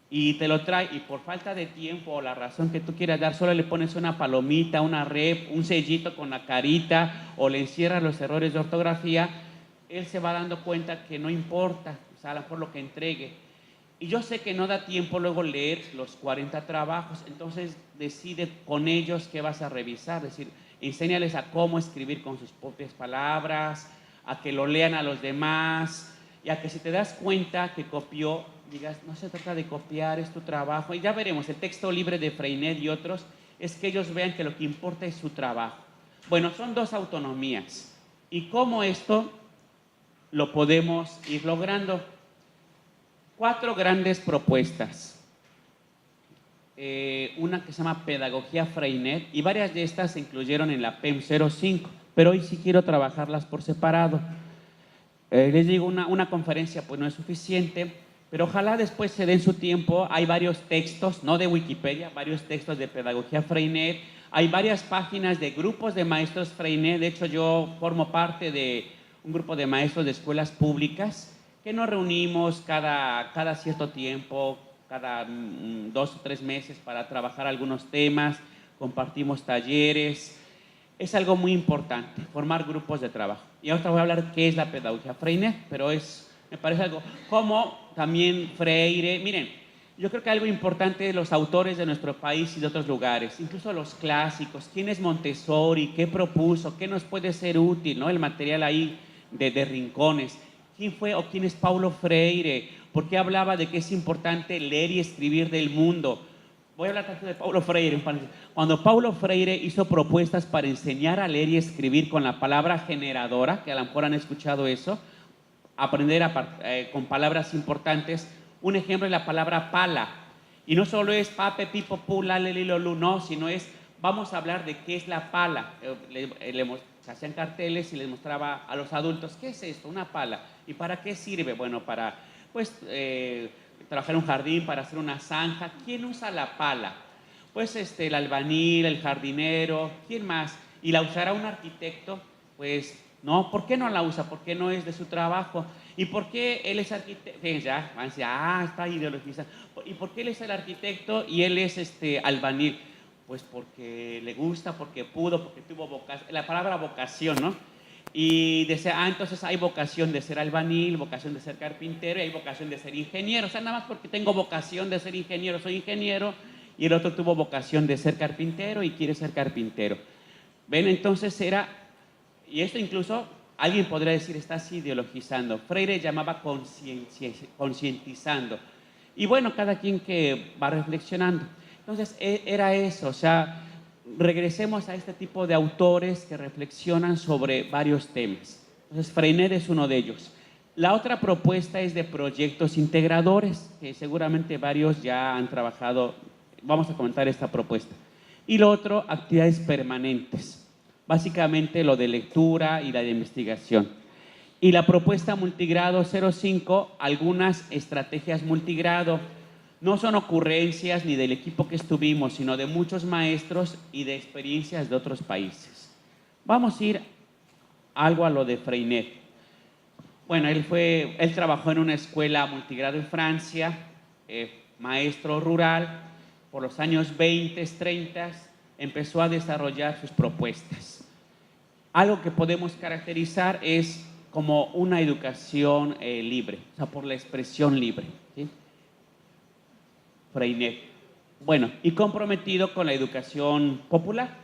y te lo trae y por falta de tiempo o la razón que tú quieras dar, solo le pones una palomita, una rep, un sellito con la carita o le encierras los errores de ortografía, él se va dando cuenta que no importa, o sea, a lo mejor lo que entregue. Y yo sé que no da tiempo luego leer los 40 trabajos, entonces decide con ellos qué vas a revisar, es decir, enséñales a cómo escribir con sus propias palabras, a que lo lean a los demás, y a que si te das cuenta que copió, digas, no se trata de copiar, es tu trabajo. Y ya veremos, el texto libre de Freinet y otros, es que ellos vean que lo que importa es su trabajo. Bueno, son dos autonomías. ¿Y cómo esto lo podemos ir logrando? 4 grandes propuestas. Una que se llama Pedagogía Freinet, y varias de estas se incluyeron en la PEM 05, pero hoy sí quiero trabajarlas por separado. Les digo, una conferencia pues no es suficiente, pero ojalá después se den su tiempo. Hay varios textos, no de Wikipedia, varios textos de pedagogía Freinet. Hay varias páginas de grupos de maestros Freinet. De hecho, yo formo parte de un grupo de maestros de escuelas públicas que nos reunimos cada cierto tiempo, cada 2 o 3 meses para trabajar algunos temas, compartimos talleres. Es algo muy importante, formar grupos de trabajo. Y ahora voy a hablar qué es la pedagogía Freinet, pero me parece algo como también Freire. Miren, yo creo que algo importante de los autores de nuestro país y de otros lugares, incluso los clásicos, quién es Montessori, qué propuso, qué nos puede ser útil, ¿no? El material ahí de rincones. ¿Quién fue o quién es Paulo Freire? ¿Por qué hablaba de que es importante leer y escribir del mundo? Voy a hablar tanto de Paulo Freire. Cuando Paulo Freire hizo propuestas para enseñar a leer y escribir con la palabra generadora, que a lo mejor han escuchado eso, aprender con palabras importantes. Un ejemplo es la palabra pala. Y no solo es pape, pipo, pu, la, le, li, lo, lu, no, sino vamos a hablar de qué es la pala. Se hacían carteles y les mostraba a los adultos, ¿qué es esto? Una pala. ¿Y para qué sirve? Bueno, para, trabajar en un jardín, para hacer una zanja. ¿Quién usa la pala? Pues el albañil, el jardinero, ¿quién más? ¿Y la usará un arquitecto? Pues no, ¿por qué no la usa? ¿Por qué no es de su trabajo? ¿Y por qué él es arquitecto? Fíjense, ya, van a decir, está ideologizado. ¿Y por qué él es el arquitecto y él es albañil? Pues porque le gusta, porque pudo, porque tuvo vocación. La palabra vocación, ¿no? Y decía, entonces hay vocación de ser albañil, vocación de ser carpintero y hay vocación de ser ingeniero. O sea, nada más porque tengo vocación de ser ingeniero, soy ingeniero, y el otro tuvo vocación de ser carpintero y quiere ser carpintero. ¿Ven? Entonces y esto incluso alguien podría decir, está así ideologizando. Freire llamaba concientizando. Y bueno, cada quien que va reflexionando. Entonces, era eso, o sea, regresemos a este tipo de autores que reflexionan sobre varios temas. Entonces, Freinet es uno de ellos. La otra propuesta es de proyectos integradores, que seguramente varios ya han trabajado. Vamos a comentar esta propuesta. Y lo otro, actividades permanentes. Básicamente lo de lectura y la de investigación. Y la propuesta multigrado 05, algunas estrategias multigrado. No son ocurrencias ni del equipo que estuvimos, sino de muchos maestros y de experiencias de otros países. Vamos a ir algo a lo de Freinet. Bueno, él trabajó en una escuela multigrado en Francia, maestro rural. Por los años 20, 30, empezó a desarrollar sus propuestas. Algo que podemos caracterizar es como una educación libre, o sea, por la expresión libre, ¿sí? Freinet. Bueno, y comprometido con la educación popular.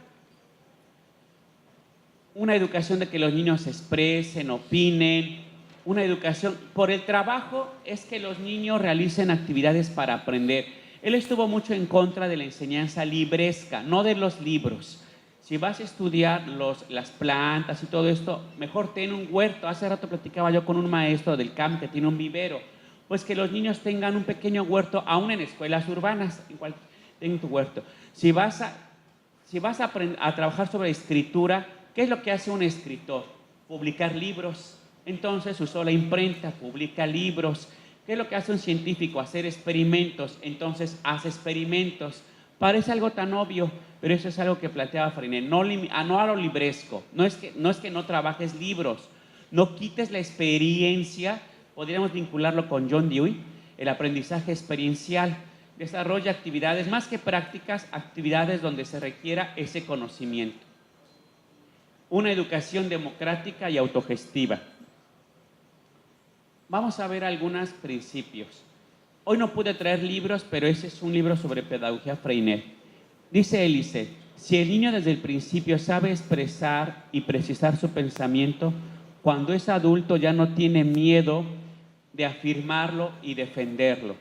Una educación de que los niños se expresen, opinen. Una educación por el trabajo es que los niños realicen actividades para aprender. Él estuvo mucho en contra de la enseñanza libresca, no de los libros. Si vas a estudiar las plantas y todo esto, mejor ten un huerto. Hace rato platicaba yo con un maestro del CAM que tiene un vivero. Pues que los niños tengan un pequeño huerto, aún en escuelas urbanas, igual ten tu huerto. Si vas a trabajar sobre escritura, ¿qué es lo que hace un escritor? Publicar libros. Entonces usó la imprenta, publica libros. ¿Qué es lo que hace un científico? Hacer experimentos. Entonces hace experimentos. Parece algo tan obvio, pero eso es algo que planteaba Freinet. No a lo libresco. No es que no trabajes libros. No quites la experiencia. Podríamos vincularlo con John Dewey, el aprendizaje experiencial. Desarrolla actividades más que prácticas, actividades donde se requiera ese conocimiento. Una educación democrática y autogestiva. Vamos a ver algunos principios. Hoy no pude traer libros, pero ese es un libro sobre pedagogía Freinet. Dice Élise, si el niño desde el principio sabe expresar y precisar su pensamiento, cuando es adulto ya no tiene miedo de afirmarlo y defenderlo.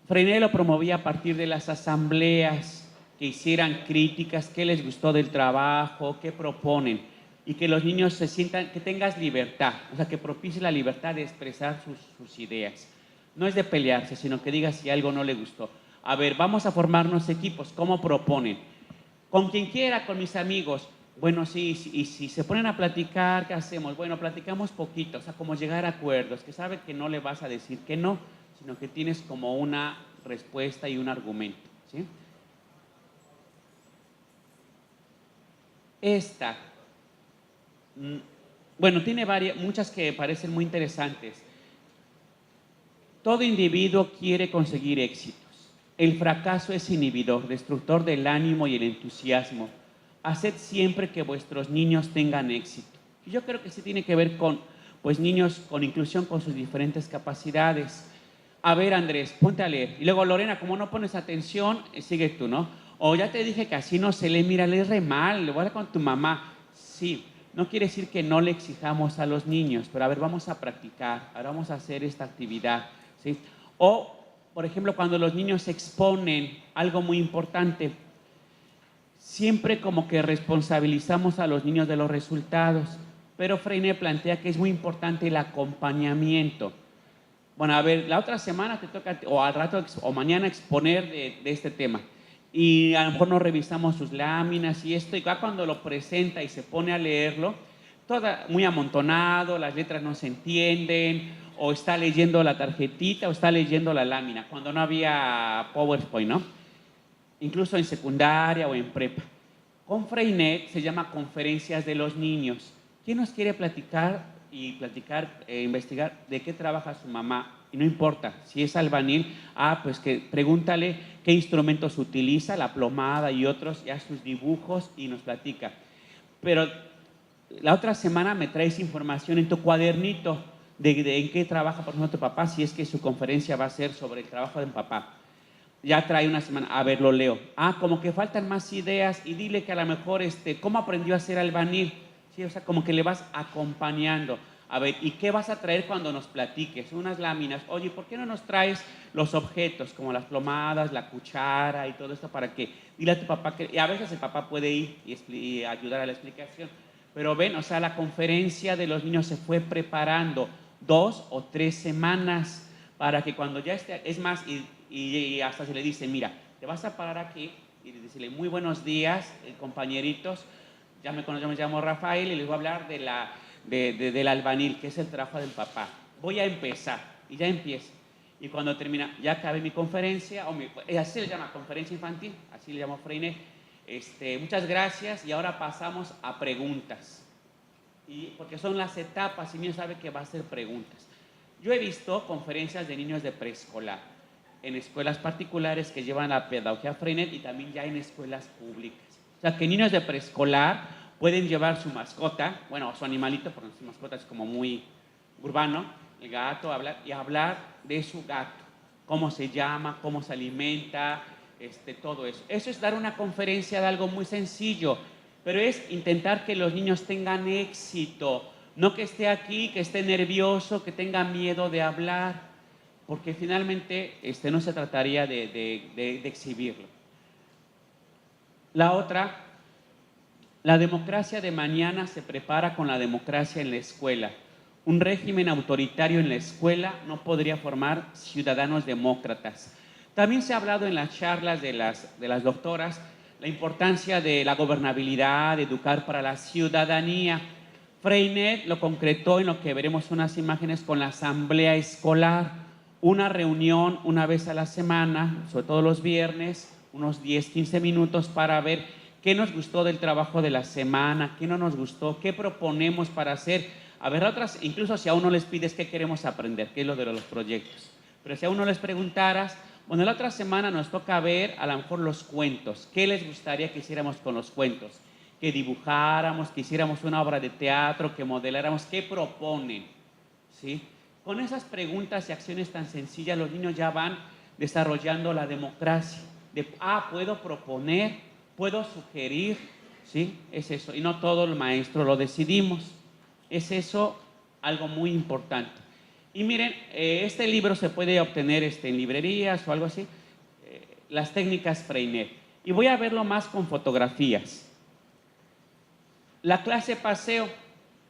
Freinet lo promovía a partir de las asambleas, que hicieran críticas, qué les gustó del trabajo, qué proponen, y que los niños se sientan, que tengas libertad, o sea, que propicie la libertad de expresar sus ideas. No es de pelearse, sino que diga si algo no le gustó. A ver, vamos a formarnos equipos, ¿cómo proponen? Con quien quiera, con mis amigos. Bueno, sí, y si se ponen a platicar, ¿qué hacemos? Bueno, platicamos poquito, o sea, como llegar a acuerdos, que sabe que no le vas a decir que no, sino que tienes como una respuesta y un argumento, ¿sí? Esta, bueno, tiene muchas que parecen muy interesantes. Todo individuo quiere conseguir éxitos. El fracaso es inhibidor, destructor del ánimo y el entusiasmo. Haced siempre que vuestros niños tengan éxito. Y yo creo que sí tiene que ver con, pues, niños con inclusión, con sus diferentes capacidades. A ver, Andrés, ponte a leer. Y luego, Lorena, como no pones atención, sigue tú, ¿no? O ya te dije que así no se lee, mira, lees re mal, le voy a hablar con tu mamá. Sí, no quiere decir que no le exijamos a los niños, pero a ver, vamos a practicar, ahora vamos a hacer esta actividad, ¿sí? O, por ejemplo, cuando los niños exponen algo muy importante, siempre como que responsabilizamos a los niños de los resultados, pero Freinet plantea que es muy importante el acompañamiento. Bueno, a ver, la otra semana te toca, o al rato, o mañana exponer de este tema. Y a lo mejor no revisamos sus láminas y esto, y cuando lo presenta y se pone a leerlo, toda muy amontonado, las letras no se entienden, o está leyendo la tarjetita, o está leyendo la lámina, cuando no había PowerPoint, ¿no? Incluso en secundaria o en prepa. Con Freinet se llama conferencias de los niños. ¿Quién nos quiere platicar investigar de qué trabaja su mamá? Y no importa, si es albañil, pues que pregúntale qué instrumentos utiliza, la plomada y otros, ya sus dibujos, y nos platica. Pero la otra semana me traes información en tu cuadernito de en qué trabaja, por ejemplo, tu papá, si es que su conferencia va a ser sobre el trabajo de papá. Ya trae una semana, a ver, lo leo. Como que faltan más ideas, y dile que a lo mejor, ¿cómo aprendió a ser albañil? Sí, o sea, como que le vas acompañando. A ver, ¿y qué vas a traer cuando nos platiques? Unas láminas. Oye, ¿por qué no nos traes los objetos, como las plomadas, la cuchara y todo esto, para que dile a tu papá que... Y a veces el papá puede ir y ayudar a la explicación. Pero ven, o sea, la conferencia de los niños se fue preparando 2 o 3 semanas para que cuando ya esté... Es más, y hasta se le dice, mira, te vas a parar aquí y decirle, muy buenos días, compañeritos. Ya me conozco, yo me llamo Rafael y les voy a hablar del albañil, que es el trabajo del papá. Voy a empezar, y ya empieza. Y cuando termina, ya acabé mi conferencia, así se le llama conferencia infantil, así le llamo Freinet. Muchas gracias, y ahora pasamos a preguntas. Porque son las etapas, y el niño sabe que va a hacer preguntas. Yo he visto conferencias de niños de preescolar, en escuelas particulares que llevan la pedagogía Freinet, y también ya en escuelas públicas. O sea, que niños de preescolar pueden llevar su mascota, bueno, su animalito, porque su mascota es como muy urbano, el gato, hablar de su gato, cómo se llama, cómo se alimenta, todo eso. Eso es dar una conferencia de algo muy sencillo, pero es intentar que los niños tengan éxito, no que esté aquí, que esté nervioso, que tenga miedo de hablar, porque finalmente no se trataría de exhibirlo. La otra, la democracia de mañana se prepara con la democracia en la escuela. Un régimen autoritario en la escuela no podría formar ciudadanos demócratas. También se ha hablado en las charlas de las doctoras la importancia de la gobernabilidad, de educar para la ciudadanía. Freinet lo concretó en lo que veremos unas imágenes con la asamblea escolar, una reunión una vez a la semana, sobre todo los viernes, unos 10-15 minutos para ver qué nos gustó del trabajo de la semana, qué no nos gustó, qué proponemos para hacer. A ver, incluso si a uno les pides qué queremos aprender, qué es lo de los proyectos. Pero si a uno les preguntaras, bueno, la otra semana nos toca ver a lo mejor los cuentos. ¿Qué les gustaría que hiciéramos con los cuentos? Que dibujáramos, que hiciéramos una obra de teatro, que modeláramos. ¿Qué proponen? ¿Sí? Con esas preguntas y acciones tan sencillas, los niños ya van desarrollando la democracia. Puedo proponer, puedo sugerir, ¿sí? Es eso. Y no todo el maestro lo decidimos. Es eso algo muy importante. Y miren, este libro se puede obtener en librerías o algo así, las técnicas Freinet. Y voy a verlo más con fotografías. La clase paseo,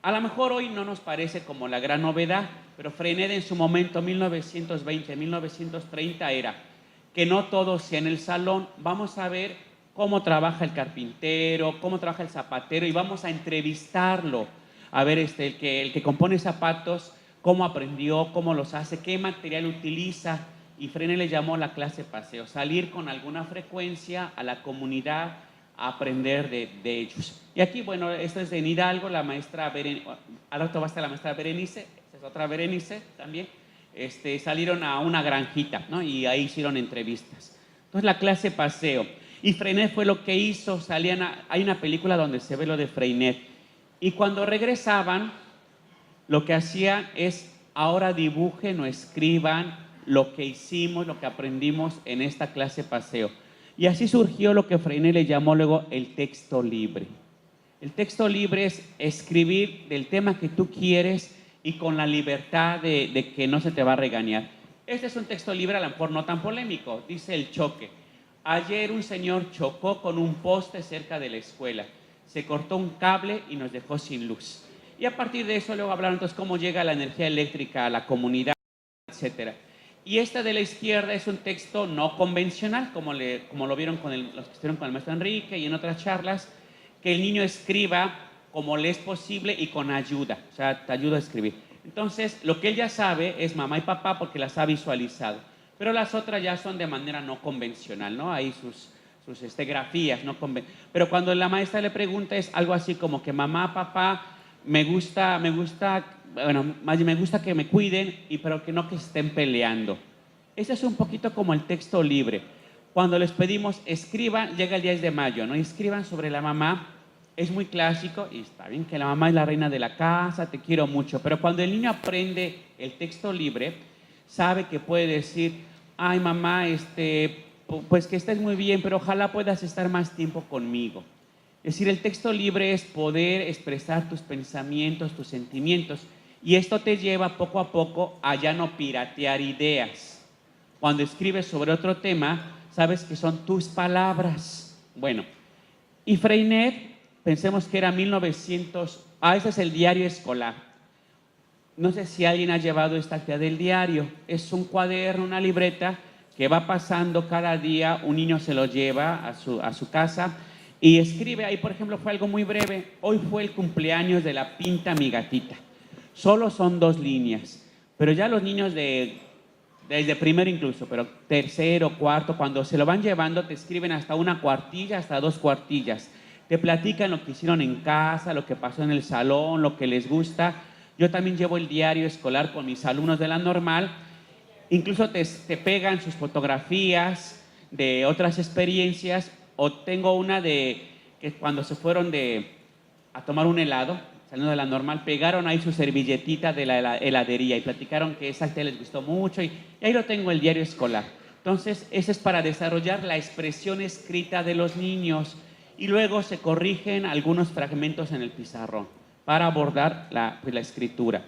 a lo mejor hoy no nos parece como la gran novedad, pero Freinet en su momento, 1920, 1930, era que no todo sea en el salón. Vamos a ver cómo trabaja el carpintero, cómo trabaja el zapatero, y vamos a entrevistarlo. A ver, el que compone zapatos, cómo aprendió, cómo los hace, qué material utiliza, y Freinet le llamó la clase paseo, salir con alguna frecuencia a la comunidad a aprender de ellos. Y aquí, bueno, esto es en Hidalgo, la maestra Berenice, al rato va a estar la maestra Berenice, esta es otra Berenice también, salieron a una granjita, ¿no? Y ahí hicieron entrevistas. Entonces la clase paseo. Y Freinet fue lo que hizo, hay una película donde se ve lo de Freinet. Y cuando regresaban, lo que hacía es, ahora dibujen o escriban lo que hicimos, lo que aprendimos en esta clase paseo. Y así surgió lo que Freinet le llamó luego el texto libre. El texto libre es escribir del tema que tú quieres y con la libertad de que no se te va a regañar. Este es un texto libre, a lo mejor no tan polémico. Dice el choque. Ayer un señor chocó con un poste cerca de la escuela. Se cortó un cable y nos dejó sin luz. Y a partir de eso luego hablaron entonces cómo llega la energía eléctrica a la comunidad, etcétera. Y esta de la izquierda es un texto no convencional, como lo vieron los que estuvieron con el maestro Enrique y en otras charlas, que el niño escriba como le es posible y con ayuda, o sea, te ayuda a escribir. Entonces, lo que él ya sabe es mamá y papá porque las ha visualizado, pero las otras ya son de manera no convencional, ¿no? Hay sus grafías, no pero cuando la maestra le pregunta es algo así como que mamá, papá, me gusta, bueno, más bien me gusta que me cuiden, pero que no que estén peleando. Ese es un poquito como el texto libre. Cuando les pedimos escriban, llega el 10 de mayo, ¿no? Escriban sobre la mamá, es muy clásico y está bien que la mamá es la reina de la casa, te quiero mucho, pero cuando el niño aprende el texto libre, sabe que puede decir, ay mamá, pues que estés muy bien, pero ojalá puedas estar más tiempo conmigo. Es decir, el texto libre es poder expresar tus pensamientos, tus sentimientos, y esto te lleva poco a poco a ya no piratear ideas. Cuando escribes sobre otro tema, sabes que son tus palabras. Bueno, y Freinet, pensemos que era 1900, ese es el diario escolar. No sé si alguien ha llevado esta actividad del diario. Es un cuaderno, una libreta que va pasando cada día, un niño se lo lleva a su casa y escribe ahí, por ejemplo, fue algo muy breve. Hoy fue el cumpleaños de la Pinta mi gatita. Solo son 2 líneas, pero ya los niños desde primero incluso, pero tercero, cuarto, cuando se lo van llevando, te escriben hasta una cuartilla, hasta 2 cuartillas. Te platican lo que hicieron en casa, lo que pasó en el salón, lo que les gusta. Yo también llevo el diario escolar con mis alumnos de la normal. Incluso te pegan sus fotografías de otras experiencias. O tengo una de que cuando se fueron a tomar un helado, saliendo de la normal, pegaron ahí su servilletita de la heladería y platicaron que esa actividad les gustó mucho. Y ahí lo tengo, el diario escolar. Entonces, ese es para desarrollar la expresión escrita de los niños. Y luego se corrigen algunos fragmentos en el pizarrón para abordar la escritura.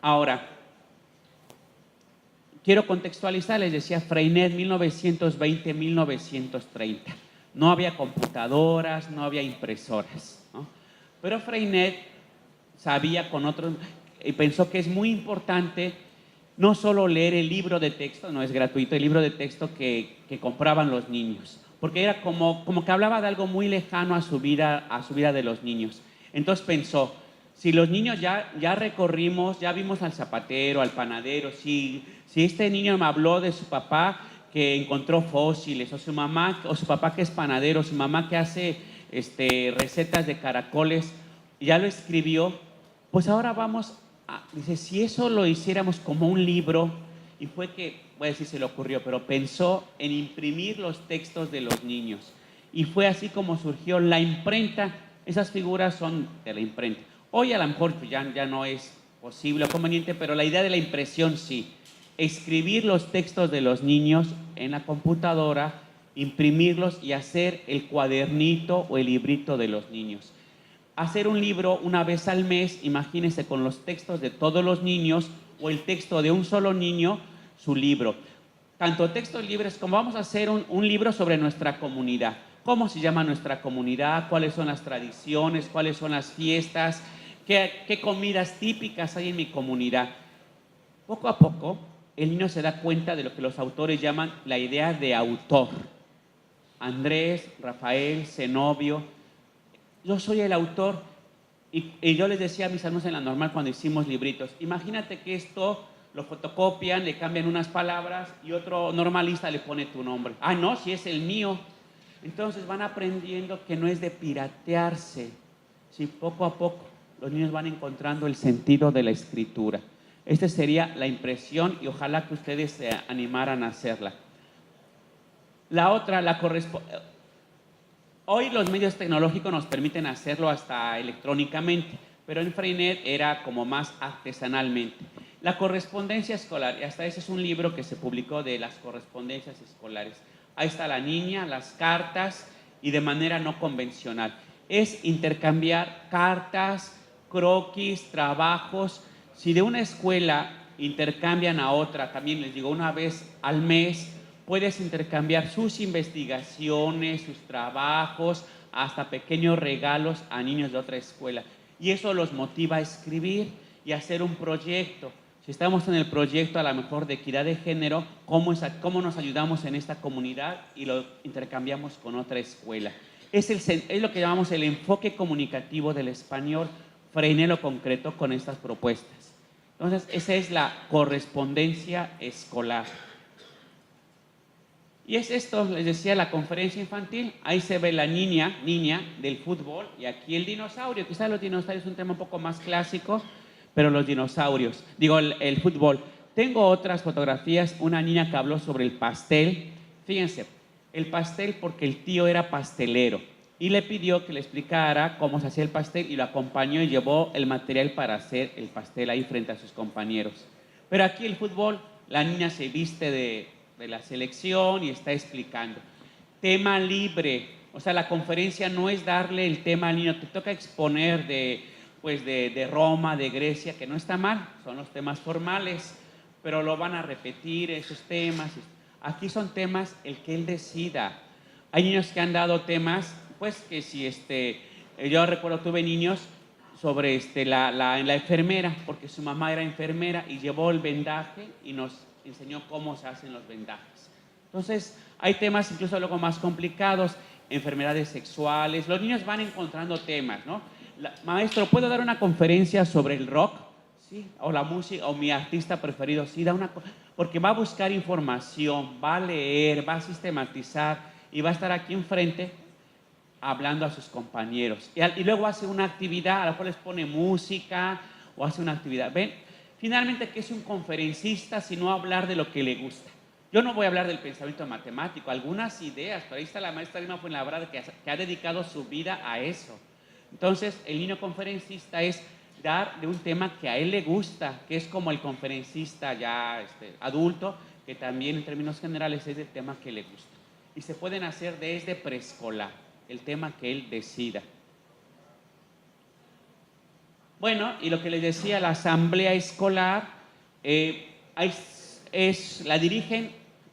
Ahora, quiero contextualizar, les decía, Freinet 1920-1930. No había computadoras, no había impresoras, ¿no? Pero Freinet sabía con otros y pensó que es muy importante no solo leer el libro de texto, no es gratuito, el libro de texto que compraban los niños, porque era como que hablaba de algo muy lejano a su vida de los niños. Entonces pensó, si los niños ya recorrimos, ya vimos al zapatero, al panadero, si este niño me habló de su papá que encontró fósiles, o su mamá, o su papá que es panadero, su mamá que hace recetas de caracoles, ya lo escribió, pues ahora dice, si eso lo hiciéramos como un libro, y fue que, voy a decir se le ocurrió, pero pensó en imprimir los textos de los niños. Y fue así como surgió la imprenta. Esas figuras son de la imprenta. Hoy a lo mejor ya no es posible o conveniente, pero la idea de la impresión sí. Escribir los textos de los niños en la computadora, imprimirlos y hacer el cuadernito o el librito de los niños. Hacer un libro una vez al mes, imagínense, con los textos de todos los niños o el texto de un solo niño, su libro. Tanto textos libres como vamos a hacer un libro sobre nuestra comunidad. ¿Cómo se llama nuestra comunidad? ¿Cuáles son las tradiciones? ¿Cuáles son las fiestas? ¿Qué comidas típicas hay en mi comunidad? Poco a poco, el niño se da cuenta de lo que los autores llaman la idea de autor. Andrés, Rafael, Zenobio, yo soy el autor. Y yo les decía a mis alumnos en la normal cuando hicimos libritos, imagínate que esto lo fotocopian, le cambian unas palabras y otro normalista le pone tu nombre. Ah, no, si es el mío. Entonces van aprendiendo que no es de piratearse. Si poco a poco los niños van encontrando el sentido de la escritura. Esta sería la impresión y ojalá que ustedes se animaran a hacerla. La otra, hoy los medios tecnológicos nos permiten hacerlo hasta electrónicamente, pero en Freinet era como más artesanalmente. La correspondencia escolar, y hasta ese es un libro que se publicó de las correspondencias escolares. Ahí está la niña, las cartas y de manera no convencional. Es intercambiar cartas, croquis, trabajos. Si de una escuela intercambian a otra, también les digo, una vez al mes, puedes intercambiar sus investigaciones, sus trabajos, hasta pequeños regalos a niños de otra escuela. Y eso los motiva a escribir y a hacer un proyecto. Si estamos en el proyecto a lo mejor de equidad de género, ¿cómo nos ayudamos en esta comunidad y lo intercambiamos con otra escuela? Es lo que llamamos el enfoque comunicativo del español. Freinet lo concreto con estas propuestas. Entonces, esa es la correspondencia escolar. Y es esto, les decía, la conferencia infantil. Ahí se ve la niña del fútbol y aquí el dinosaurio. Quizás los dinosaurios es un tema un poco más clásico, pero los dinosaurios, digo, el fútbol. Tengo otras fotografías, una niña que habló sobre el pastel. Fíjense, el pastel porque el tío era pastelero y le pidió que le explicara cómo se hacía el pastel y lo acompañó y llevó el material para hacer el pastel ahí frente a sus compañeros. Pero aquí el fútbol, la niña se viste de la selección y está explicando. Tema libre, o sea, la conferencia no es darle el tema al niño, te toca exponer de Roma, de Grecia, que no está mal, son los temas formales, pero lo van a repetir esos temas. Aquí son temas el que él decida. Hay niños que han dado temas, pues que si yo recuerdo tuve niños sobre la enfermera, porque su mamá era enfermera y llevó el vendaje y nos enseñó cómo se hacen los vendajes. Entonces, hay temas incluso luego más complicados, enfermedades sexuales. Los niños van encontrando temas, ¿no? Maestro, ¿puedo dar una conferencia sobre el rock? Sí, o la música, o mi artista preferido. Sí, porque va a buscar información, va a leer, va a sistematizar y va a estar aquí enfrente hablando a sus compañeros. Y luego hace una actividad, a lo mejor les pone música o hace una actividad. ¿Ven? Finalmente, ¿qué es un conferencista sino hablar de lo que le gusta? Yo no voy a hablar del pensamiento matemático, algunas ideas, pero ahí está la maestra Irma Fuenlabrada que ha dedicado su vida a eso. Entonces, el niño conferencista es dar de un tema que a él le gusta, que es como el conferencista ya adulto, que también en términos generales es el tema que le gusta. Y se pueden hacer desde preescolar, el tema que él decida. Bueno, y lo que les decía, la asamblea escolar,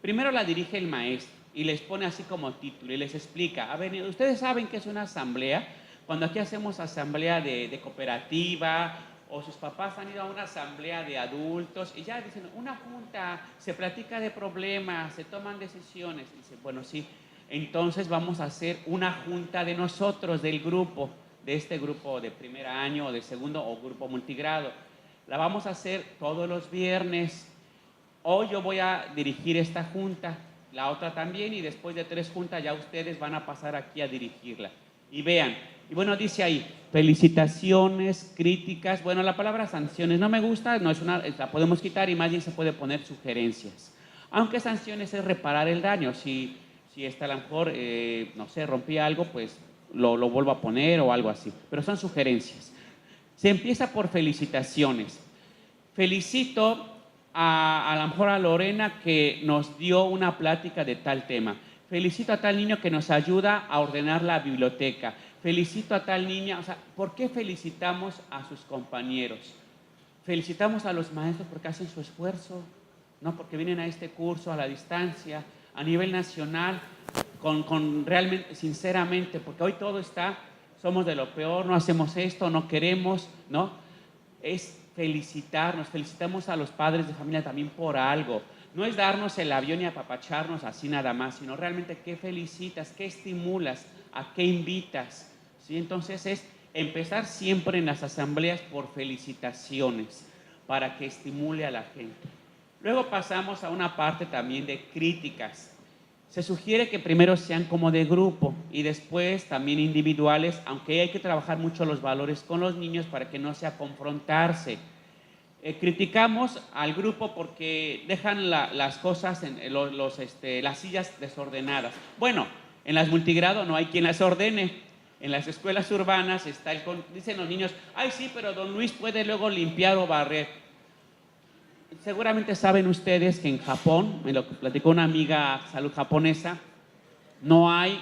primero la dirige el maestro y les pone así como título y les explica, a ver, ¿ustedes saben qué es una asamblea? Cuando aquí hacemos asamblea de cooperativa o sus papás han ido a una asamblea de adultos y ya dicen, una junta, se platica de problemas, se toman decisiones. Y dicen, bueno, sí, entonces vamos a hacer una junta de nosotros, del grupo, de este grupo de primer año o de segundo o grupo multigrado. La vamos a hacer todos los viernes. Hoy yo voy a dirigir esta junta, la otra también, y después de 3 juntas ya ustedes van a pasar aquí a dirigirla. Y vean, y bueno, dice ahí, felicitaciones, críticas. Bueno, la palabra sanciones no me gusta, la podemos quitar y más bien se puede poner sugerencias. Aunque sanciones es reparar el daño. Si a lo mejor, no sé, rompí algo, pues lo vuelvo a poner o algo así. Pero son sugerencias. Se empieza por felicitaciones. Felicito a lo mejor a Lorena que nos dio una plática de tal tema. Felicito a tal niño que nos ayuda a ordenar la biblioteca. Felicito a tal niña. O sea, ¿por qué felicitamos a sus compañeros? Felicitamos a los maestros porque hacen su esfuerzo, ¿no? Porque vienen a este curso a la distancia, a nivel nacional, con realmente, sinceramente, porque hoy todo somos de lo peor, no hacemos esto, no queremos, ¿no? Es felicitarnos, felicitamos a los padres de familia también por algo. No es darnos el avión y apapacharnos así nada más, sino realmente qué felicitas, qué estimulas, a qué invitas, ¿sí? Entonces es Empezar siempre en las asambleas por felicitaciones, para que estimule a la gente. Luego pasamos a una parte también de críticas. Se sugiere que primero sean como de grupo y después también individuales, aunque hay que trabajar mucho los valores con los niños para que no sea confrontarse. Criticamos al grupo porque dejan las cosas, las sillas desordenadas. Bueno, en las multigrado no hay quien las ordene. En las escuelas urbanas dicen los niños, ay sí, pero don Luis puede luego limpiar o barrer. Seguramente saben ustedes que en Japón, me lo platicó una amiga salud japonesa, no hay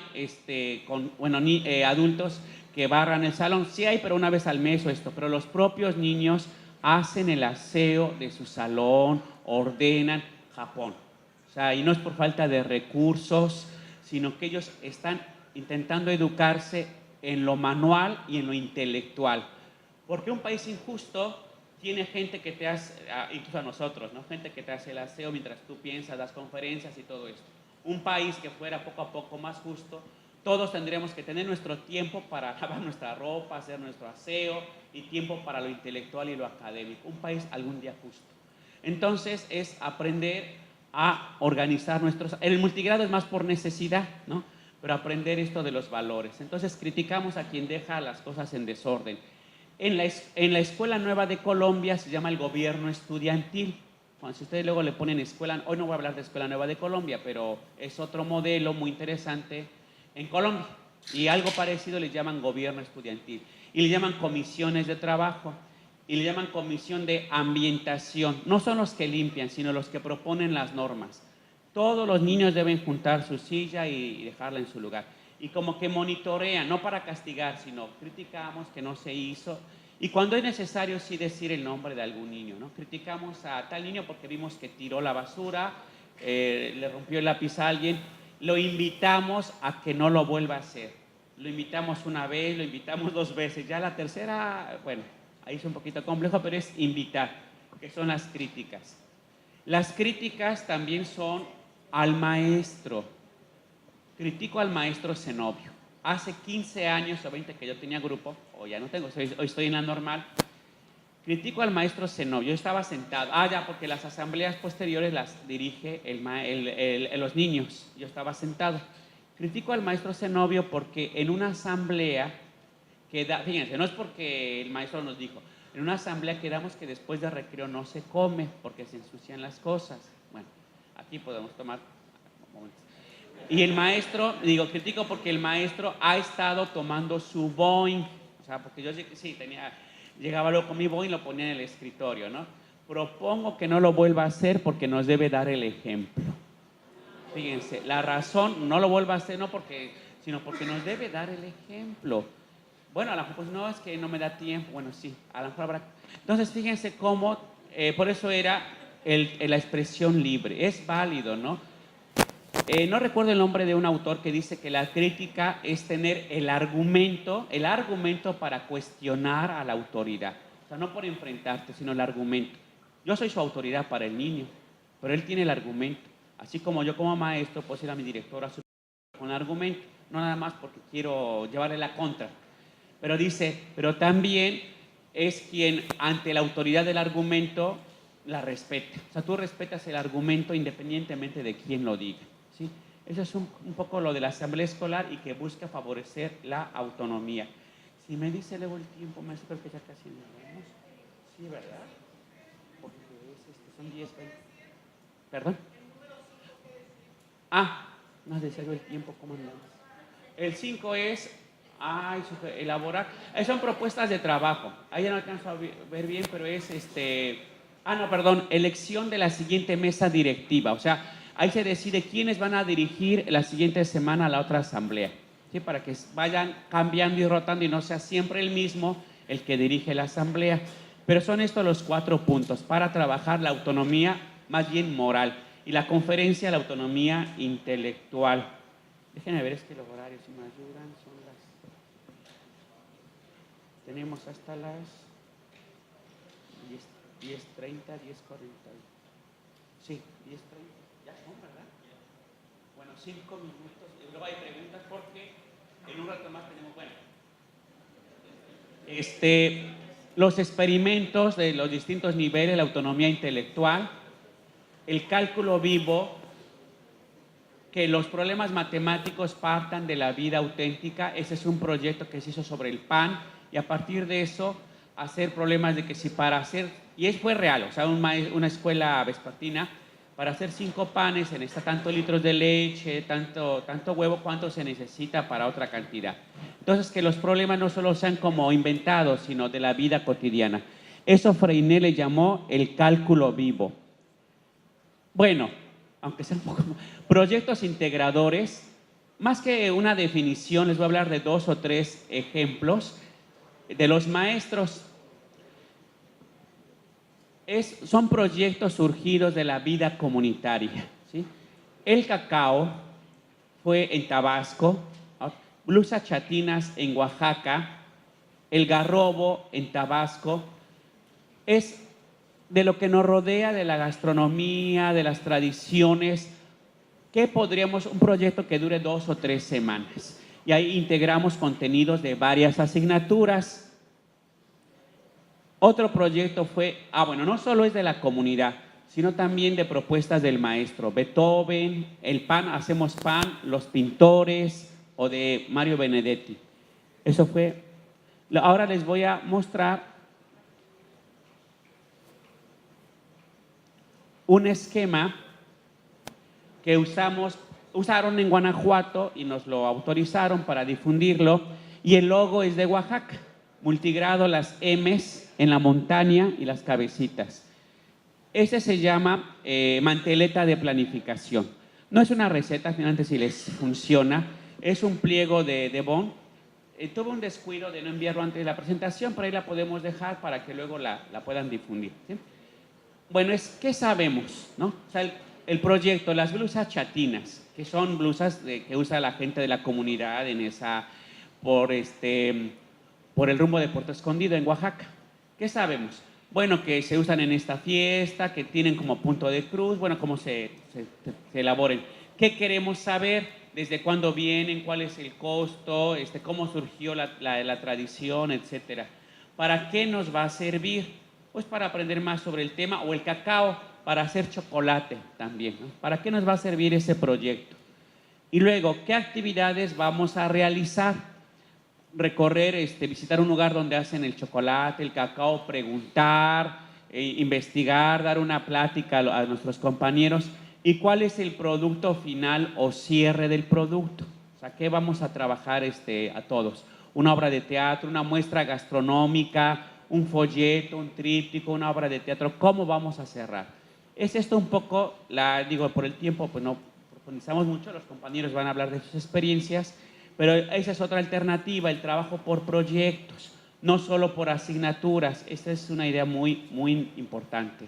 adultos que barran el salón. Sí hay, pero una vez al mes o esto. Pero los propios niños hacen el aseo de su salón, ordenan. Japón. O sea, y no es por falta de recursos, sino que ellos están intentando educarse en lo manual y en lo intelectual. Porque un país injusto tiene gente que te hace, incluso a nosotros, ¿no? Gente que te hace el aseo mientras tú piensas, das conferencias y todo esto. Un país que fuera poco a poco más justo, todos tendríamos que tener nuestro tiempo para lavar nuestra ropa, hacer nuestro aseo y tiempo para lo intelectual y lo académico. Un país algún día justo. Entonces es aprender a organizar nuestros... El multigrado es más por necesidad, ¿no? Pero aprender esto de los valores. Entonces criticamos a quien deja las cosas en desorden. En la Escuela Nueva de Colombia se llama el gobierno estudiantil. Bueno, si ustedes luego le ponen escuela, hoy no voy a hablar de Escuela Nueva de Colombia, pero es otro modelo muy interesante en Colombia. Y algo parecido le llaman gobierno estudiantil. Y le llaman comisiones de trabajo. Y le llaman comisión de ambientación. No son los que limpian, sino los que proponen las normas. Todos los niños deben juntar su silla y dejarla en su lugar. Y como que monitorean, no para castigar, sino criticamos que no se hizo. Y cuando es necesario sí decir el nombre de algún niño, ¿no? Criticamos a tal niño porque vimos que tiró la basura, le rompió el lápiz a alguien, lo invitamos a que no lo vuelva a hacer. Lo invitamos una vez, lo invitamos 2 veces, ya la tercera, bueno, ahí es un poquito complejo, pero es invitar, que son las críticas. Las críticas también son al maestro. Critico al maestro Zenobio. Hace 15 años o 20 que yo tenía grupo, o ya no tengo, hoy estoy en la normal. Critico al maestro Zenobio. Yo estaba sentado. Ya, porque las asambleas posteriores las dirige los niños. Yo estaba sentado. Critico al maestro Zenobio porque en una asamblea, fíjense, no es porque el maestro nos dijo, en una asamblea quedamos que después de recreo no se come porque se ensucian las cosas. Bueno, aquí podemos tomar momentos. Y el maestro, critico porque el maestro ha estado tomando su Boeing. O sea, porque yo sí llegaba luego con mi Boeing y lo ponía en el escritorio, ¿no? Propongo que no lo vuelva a hacer porque nos debe dar el ejemplo. Fíjense, la razón, no lo vuelva a hacer, sino porque nos debe dar el ejemplo. Bueno, a lo mejor pues no, es que no me da tiempo. Bueno, sí, a lo mejor habrá. Entonces, fíjense cómo, por eso era la expresión libre. Es válido, ¿no? No recuerdo el nombre de un autor que dice que la crítica es tener el argumento para cuestionar a la autoridad. O sea, no por enfrentarte, sino el argumento. Yo soy su autoridad para el niño, pero él tiene el argumento. Así como yo como maestro puedo ir a mi directora con el argumento, no nada más porque quiero llevarle la contra. Pero dice, pero también es quien ante la autoridad del argumento la respeta. O sea, tú respetas el argumento independientemente de quién lo diga. ¿Sí? Eso es un poco lo de la asamblea escolar y que busca favorecer la autonomía. Si me dice luego el tiempo, maestro, creo que ya casi nos vemos. Sí, ¿verdad? Porque son 10, 20. ¿Perdón? No decía yo el tiempo, ¿cómo andamos? El 5 es elaborar. Son propuestas de trabajo. Ahí ya no alcanzo a ver bien, pero es elección de la siguiente mesa directiva. O sea, ahí se decide quiénes van a dirigir la siguiente semana a la otra asamblea, ¿sí? Para que vayan cambiando y rotando y no sea siempre el mismo el que dirige la asamblea. Pero son estos los 4 puntos para trabajar la autonomía más bien moral y la conferencia la autonomía intelectual. Déjenme ver, es que los horarios si me ayudan son tenemos hasta las 10:30, 10:40. Sí, 10:30. Ya son, ¿verdad? Bueno, 5 minutos. Y luego hay preguntas porque en un rato más tenemos, Los experimentos de los distintos niveles, la autonomía intelectual, el cálculo vivo, que los problemas matemáticos partan de la vida auténtica. Ese es un proyecto que se hizo sobre el pan, y a partir de eso hacer problemas de que si para hacer, y fue real, o sea, una escuela vespertina, para hacer 5 panes se necesita tantos litros de leche, tanto huevo, cuánto se necesita para otra cantidad. Entonces, que los problemas no solo sean como inventados, sino de la vida cotidiana. Eso Freinet le llamó el cálculo vivo. Bueno, aunque sea un poco... Proyectos integradores, más que una definición, les voy a hablar de 2 o 3 ejemplos de los maestros. Son proyectos surgidos de la vida comunitaria, ¿sí? El cacao fue en Tabasco, blusas chatinas en Oaxaca, el garrobo en Tabasco. Es de lo que nos rodea, de la gastronomía, de las tradiciones, que podríamos, un proyecto que dure 2 o 3 semanas. Y ahí integramos contenidos de varias asignaturas. Otro proyecto fue, bueno, no solo es de la comunidad, sino también de propuestas del maestro Beethoven, el pan, hacemos pan, los pintores, o de Mario Benedetti. Eso fue. Ahora les voy a mostrar un esquema que usaron en Guanajuato y nos lo autorizaron para difundirlo, y el logo es de Oaxaca, multigrado, las M's en la montaña y las cabecitas. Ese se llama manteleta de planificación. No es una receta, finalmente si les funciona, es un pliego de Bond. Tuve un descuido de no enviarlo antes de la presentación, pero ahí la podemos dejar para que luego la puedan difundir, ¿sí? Bueno, ¿qué sabemos, no? O sea, el proyecto, las blusas chatinas, que son blusas que usa la gente de la comunidad por el rumbo de Puerto Escondido, en Oaxaca. ¿Qué sabemos? Bueno, que se usan en esta fiesta, que tienen como punto de cruz, bueno, cómo se elaboren. ¿Qué queremos saber? ¿Desde cuándo vienen? ¿Cuál es el costo? ¿Cómo surgió la tradición, etcétera? ¿Para qué nos va a servir? Pues para aprender más sobre el tema, o el cacao, para hacer chocolate también, ¿no? ¿Para qué nos va a servir ese proyecto? Y luego, ¿qué actividades vamos a realizar? Recorrer, visitar un lugar donde hacen el chocolate, el cacao, preguntar, investigar, dar una plática a nuestros compañeros. ¿Y cuál es el producto final o cierre del producto? O sea, ¿qué vamos a trabajar a todos? Una obra de teatro, una muestra gastronómica, un folleto, un tríptico, una obra de teatro. ¿Cómo vamos a cerrar? Es esto un poco, por el tiempo, pues no profundizamos mucho, los compañeros van a hablar de sus experiencias, pero esa es otra alternativa, el trabajo por proyectos, no solo por asignaturas. Esta es una idea muy, muy importante.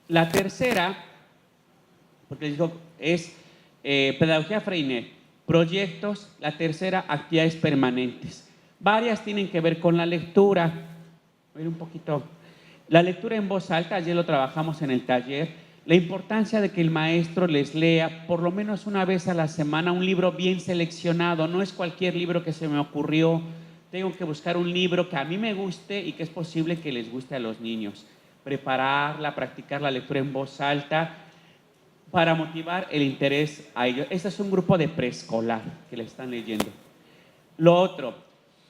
La tercera, porque les digo, es pedagogía Freinet, proyectos. La tercera, actividades permanentes. Varias tienen que ver con la lectura. Voy a ir un poquito. La lectura en voz alta, ayer lo trabajamos en el taller. La importancia de que el maestro les lea por lo menos una vez a la semana un libro bien seleccionado. No es cualquier libro que se me ocurrió. Tengo que buscar un libro que a mí me guste y que es posible que les guste a los niños. Prepararla, practicar la lectura en voz alta para motivar el interés a ellos. Este es un grupo de preescolar que le están leyendo. Lo otro,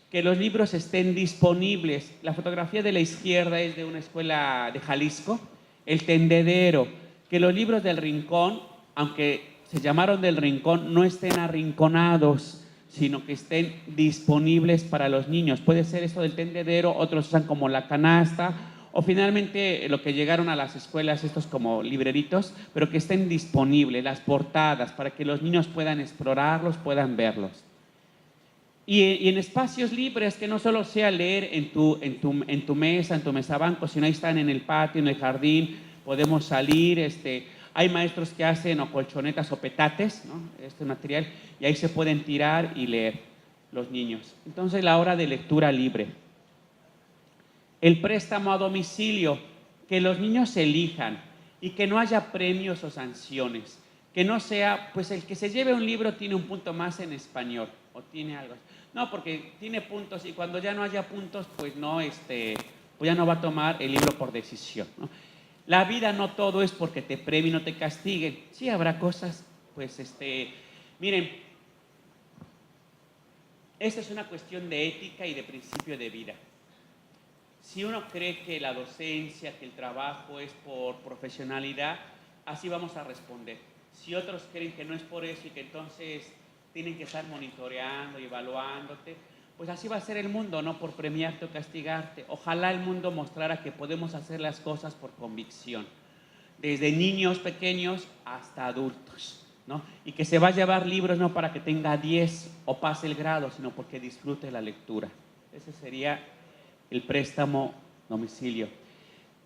que los libros estén disponibles. La fotografía de la izquierda es de una escuela de Jalisco, El Tendedero. Que los libros del Rincón, aunque se llamaron del Rincón, no estén arrinconados, sino que estén disponibles para los niños. Puede ser esto del tendedero, otros usan como la canasta, o finalmente lo que llegaron a las escuelas, estos como libreritos, pero que estén disponibles, las portadas, para que los niños puedan explorarlos, puedan verlos. Y en espacios libres, que no solo sea leer en tu mesa, en tu mesabanco, sino ahí están en el patio, en el jardín, podemos salir. Hay maestros que hacen o colchonetas o petates, ¿no? Este material, y ahí se pueden tirar y leer los niños. Entonces, la hora de lectura libre. El préstamo a domicilio, que los niños elijan y que no haya premios o sanciones, que no sea, pues el que se lleve un libro tiene un punto más en español, o tiene algo así. No, porque tiene puntos y cuando ya no haya puntos, pues no, pues ya no va a tomar el libro por decisión, ¿no? La vida no todo es porque te premien o te castiguen. Sí habrá cosas, pues miren, esta es una cuestión de ética y de principio de vida. Si uno cree que la docencia, que el trabajo es por profesionalidad, así vamos a responder. Si otros creen que no es por eso y que entonces tienen que estar monitoreando y evaluándote, pues así va a ser el mundo, no por premiarte o castigarte. Ojalá el mundo mostrara que podemos hacer las cosas por convicción, desde niños pequeños hasta adultos, ¿no? Y que se va a llevar libros no para que tenga 10 o pase el grado, sino porque disfrute la lectura. Ese sería el préstamo domicilio.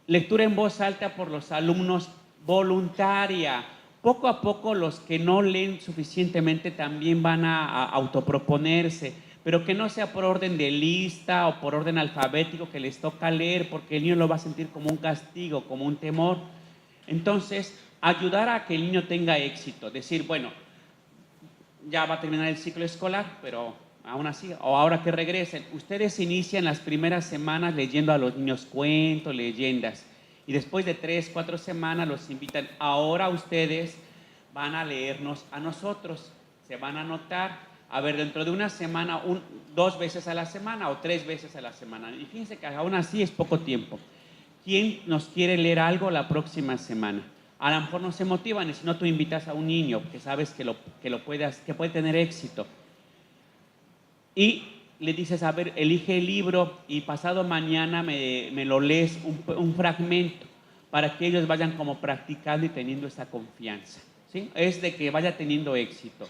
Lectura en voz alta por los alumnos, voluntaria. Poco a poco los que no leen suficientemente también van a autoproponerse, pero que no sea por orden de lista o por orden alfabético que les toca leer, porque el niño lo va a sentir como un castigo, como un temor. Entonces, ayudar a que el niño tenga éxito, decir, bueno, ya va a terminar el ciclo escolar, pero aún así, o ahora que regresen, ustedes inician las primeras semanas leyendo a los niños cuentos, leyendas, y después de 3, 4 semanas los invitan, ahora ustedes van a leernos a nosotros, se van a anotar, a ver, dentro de una semana, 2 veces a la semana o 3 veces a la semana, y fíjense que aún así es poco tiempo. ¿Quién nos quiere leer algo la próxima semana? A lo mejor no se motivan y si no tú invitas a un niño que sabes que puede tener éxito y le dices, a ver, elige el libro y pasado mañana me lo lees un fragmento para que ellos vayan como practicando y teniendo esa confianza, ¿sí? Es de que vaya teniendo éxito.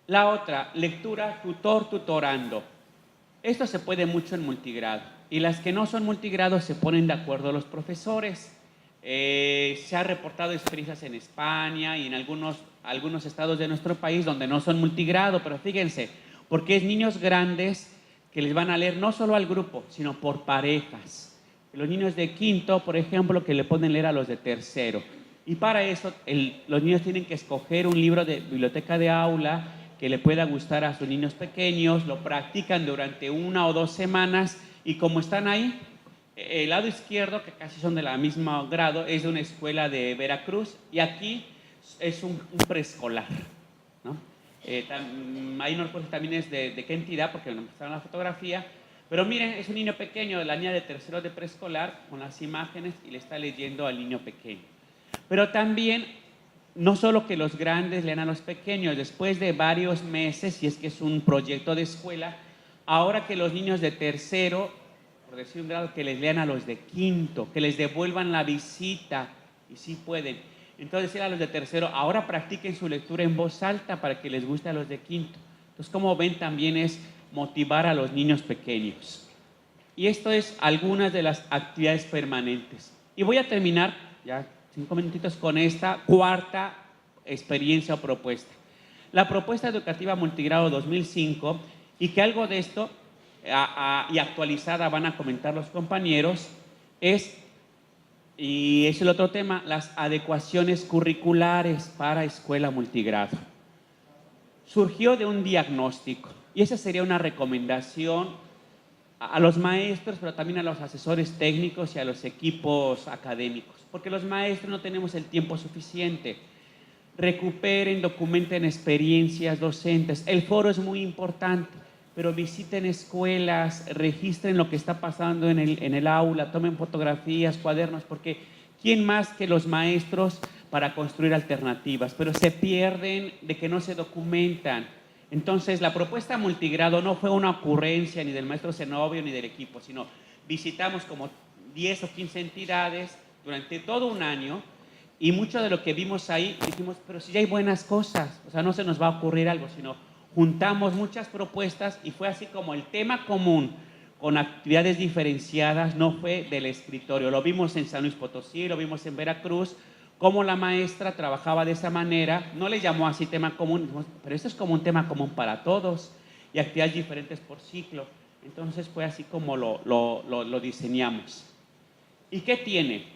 La otra, lectura tutor-tutorando. Esto se puede mucho en multigrado y las que no son multigrado se ponen de acuerdo los profesores. Se ha reportado experiencias en España y en algunos estados de nuestro país donde no son multigrado, pero fíjense, porque es niños grandes que les van a leer no solo al grupo, sino por parejas. Los niños de quinto, por ejemplo, que le pueden leer a los de tercero. Y para eso los niños tienen que escoger un libro de biblioteca de aula que le pueda gustar a sus niños pequeños, lo practican durante 1 o 2 semanas y como están ahí, el lado izquierdo, que casi son de la misma grado, es de una escuela de Veracruz y aquí es un preescolar, ¿no? Ahí no recuerdo también es de qué entidad porque no me mostraron la fotografía, pero miren, es un niño pequeño, la niña de tercero de preescolar con las imágenes y le está leyendo al niño pequeño. Pero también no solo que los grandes lean a los pequeños, después de varios meses, si es que es un proyecto de escuela, ahora que los niños de tercero, por decir un grado, que les lean a los de quinto, que les devuelvan la visita, y sí pueden. Entonces, decir a los de tercero, ahora practiquen su lectura en voz alta para que les guste a los de quinto. Entonces, como ven, también es motivar a los niños pequeños. Y esto es algunas de las actividades permanentes. Y voy a terminar, ya 5 minutitos, con esta cuarta experiencia o propuesta. La propuesta educativa multigrado 2005, y que algo de esto y actualizada van a comentar los compañeros, y es el otro tema, las adecuaciones curriculares para escuela multigrado. Surgió de un diagnóstico, y esa sería una recomendación a los maestros, pero también a los asesores técnicos y a los equipos académicos, porque los maestros no tenemos el tiempo suficiente. Recuperen, documenten experiencias docentes. El foro es muy importante, pero visiten escuelas, registren lo que está pasando en el aula, tomen fotografías, cuadernos, porque ¿quién más que los maestros para construir alternativas? Pero se pierden de que no se documentan. Entonces, la propuesta multigrado no fue una ocurrencia ni del maestro Zenobio ni del equipo, sino visitamos como 10 o 15 entidades durante todo un año y mucho de lo que vimos ahí dijimos, pero si ya hay buenas cosas, o sea, no se nos va a ocurrir algo, sino juntamos muchas propuestas y fue así como el tema común con actividades diferenciadas no fue del escritorio. Lo vimos en San Luis Potosí, lo vimos en Veracruz, cómo la maestra trabajaba de esa manera, no le llamó así tema común, pero esto es como un tema común para todos y actividades diferentes por ciclo. Entonces fue así como lo diseñamos. ¿Y qué tiene?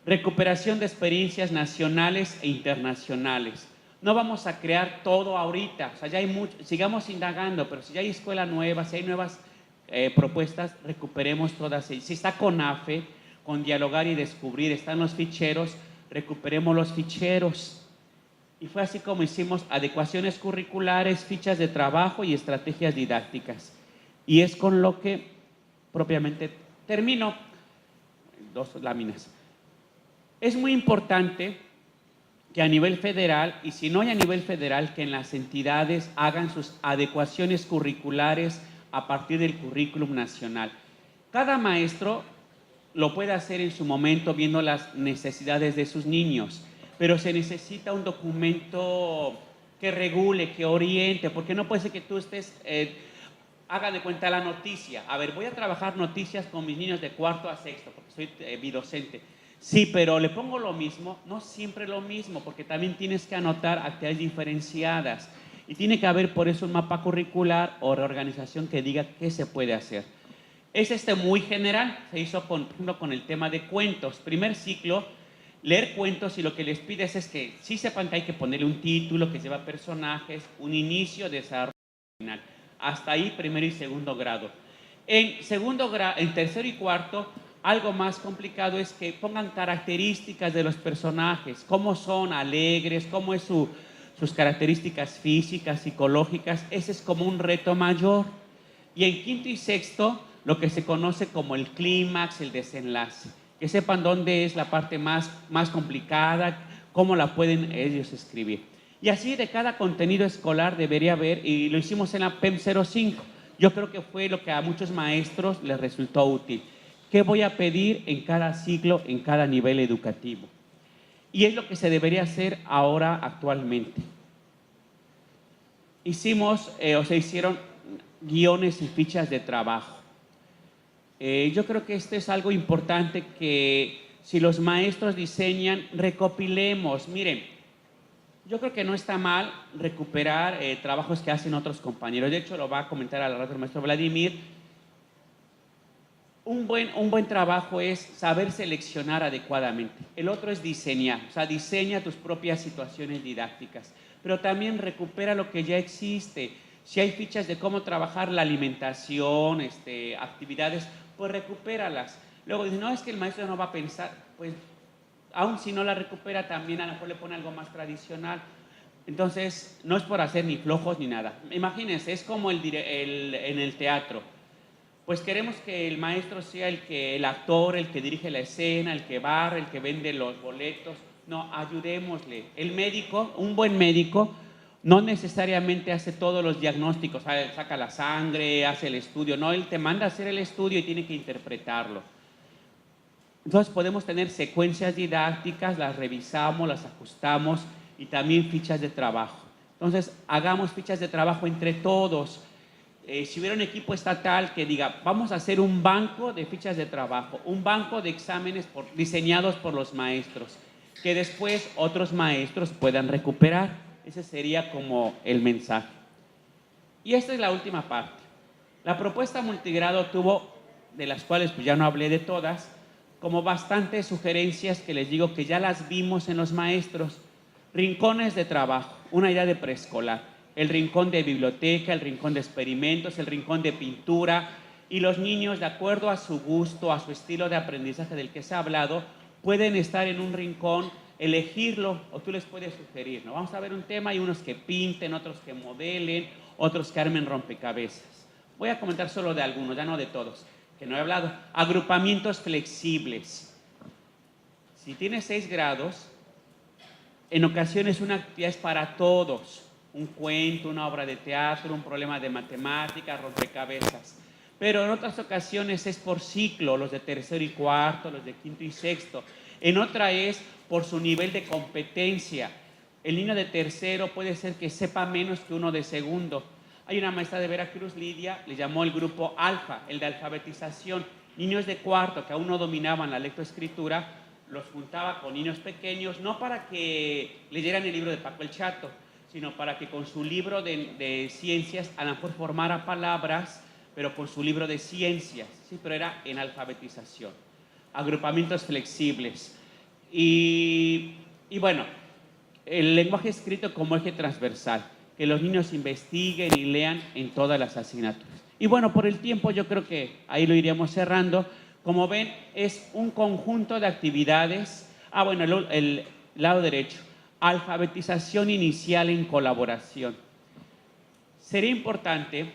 Recuperación de experiencias nacionales e internacionales. No vamos a crear todo ahorita, o sea, ya hay mucho, sigamos indagando, pero si ya hay escuela nueva, si hay nuevas propuestas, recuperemos todas ellas. Si está CONAFE, con dialogar y descubrir, están los ficheros, recuperemos los ficheros. Y fue así como hicimos adecuaciones curriculares, fichas de trabajo y estrategias didácticas. Y es con lo que propiamente termino. 2 láminas. Es muy importante que a nivel federal, y si no hay a nivel federal, que en las entidades hagan sus adecuaciones curriculares a partir del currículum nacional. Cada maestro lo puede hacer en su momento viendo las necesidades de sus niños, pero se necesita un documento que regule, que oriente, porque no puede ser que tú estés, hagan de cuenta la noticia. A ver, voy a trabajar noticias con mis niños de cuarto a sexto, porque soy bidocente. Sí, pero le pongo lo mismo, no siempre lo mismo, porque también tienes que anotar actividades diferenciadas. Y tiene que haber por eso un mapa curricular o reorganización que diga qué se puede hacer. Es muy general, se hizo por ejemplo con el tema de cuentos. Primer ciclo, leer cuentos, y lo que les pides es que sí sepan que hay que ponerle un título, que lleva personajes, un inicio, desarrollo, final. Hasta ahí primero y segundo grado. En tercero y cuarto, algo más complicado es que pongan características de los personajes, cómo son alegres, cómo es sus características físicas, psicológicas. Ese es como un reto mayor. Y en quinto y sexto, lo que se conoce como el clímax, el desenlace. Que sepan dónde es la parte más complicada, cómo la pueden ellos escribir. Y así de cada contenido escolar debería haber, y lo hicimos en la PEM 05. Yo creo que fue lo que a muchos maestros les resultó útil. ¿Qué voy a pedir en cada ciclo, en cada nivel educativo? Y es lo que se debería hacer ahora actualmente. Se hicieron guiones y fichas de trabajo. Yo creo que esto es algo importante, que si los maestros diseñan, recopilemos. Miren, yo creo que no está mal recuperar trabajos que hacen otros compañeros. De hecho, lo va a comentar al rato el maestro Vladimir. Un buen trabajo es saber seleccionar adecuadamente. El otro es diseñar, o sea, diseña tus propias situaciones didácticas, pero también recupera lo que ya existe. Si hay fichas de cómo trabajar la alimentación, actividades, pues recupéralas. Luego dice, no, es que el maestro no va a pensar, pues aún si no la recupera, también a lo mejor le pone algo más tradicional. Entonces, no es por hacer ni flojos ni nada. Imagínense, es como en el teatro. Pues queremos que el maestro sea el actor, el que dirige la escena, el que barre, el que vende los boletos. No, ayudémosle. El médico, un buen médico, no necesariamente hace todos los diagnósticos, saca la sangre, hace el estudio. No, él te manda a hacer el estudio y tiene que interpretarlo. Entonces podemos tener secuencias didácticas, las revisamos, las ajustamos, y también fichas de trabajo. Entonces hagamos fichas de trabajo entre todos. Si hubiera un equipo estatal que diga, vamos a hacer un banco de fichas de trabajo, un banco de exámenes diseñados por los maestros, que después otros maestros puedan recuperar. Ese sería como el mensaje. Y esta es la última parte. La propuesta multigrado tuvo, de las cuales pues ya no hablé de todas, como bastantes sugerencias que les digo que ya las vimos en los maestros. Rincones de trabajo, una idea de preescolar. El rincón de biblioteca, el rincón de experimentos, el rincón de pintura, y los niños, de acuerdo a su gusto, a su estilo de aprendizaje del que se ha hablado, pueden estar en un rincón, elegirlo, o tú les puedes sugerir, ¿no? Vamos a ver un tema, hay unos que pinten, otros que modelen, otros que armen rompecabezas. Voy a comentar solo de algunos, ya no de todos, que no he hablado. Agrupamientos flexibles. Si tienes 6 grados, en ocasiones una actividad es para todos. Un cuento, una obra de teatro, un problema de matemáticas, rompecabezas. Pero en otras ocasiones es por ciclo, los de tercero y cuarto, los de quinto y sexto. En otra es por su nivel de competencia. El niño de tercero puede ser que sepa menos que uno de segundo. Hay una maestra de Veracruz, Lidia, le llamó el grupo alfa, el de alfabetización. Niños de cuarto que aún no dominaban la lectoescritura, los juntaba con niños pequeños, no para que leyeran el libro de Paco el Chato, sino para que con su libro de ciencias a lo mejor formara palabras, pero con su libro de ciencias, ¿sí? Pero era en alfabetización. Agrupamientos flexibles. Y bueno, el lenguaje escrito como eje transversal, que los niños investiguen y lean en todas las asignaturas. Y bueno, por el tiempo yo creo que ahí lo iríamos cerrando. Como ven, es un conjunto de actividades. Bueno, el lado derecho, alfabetización inicial en colaboración. Sería importante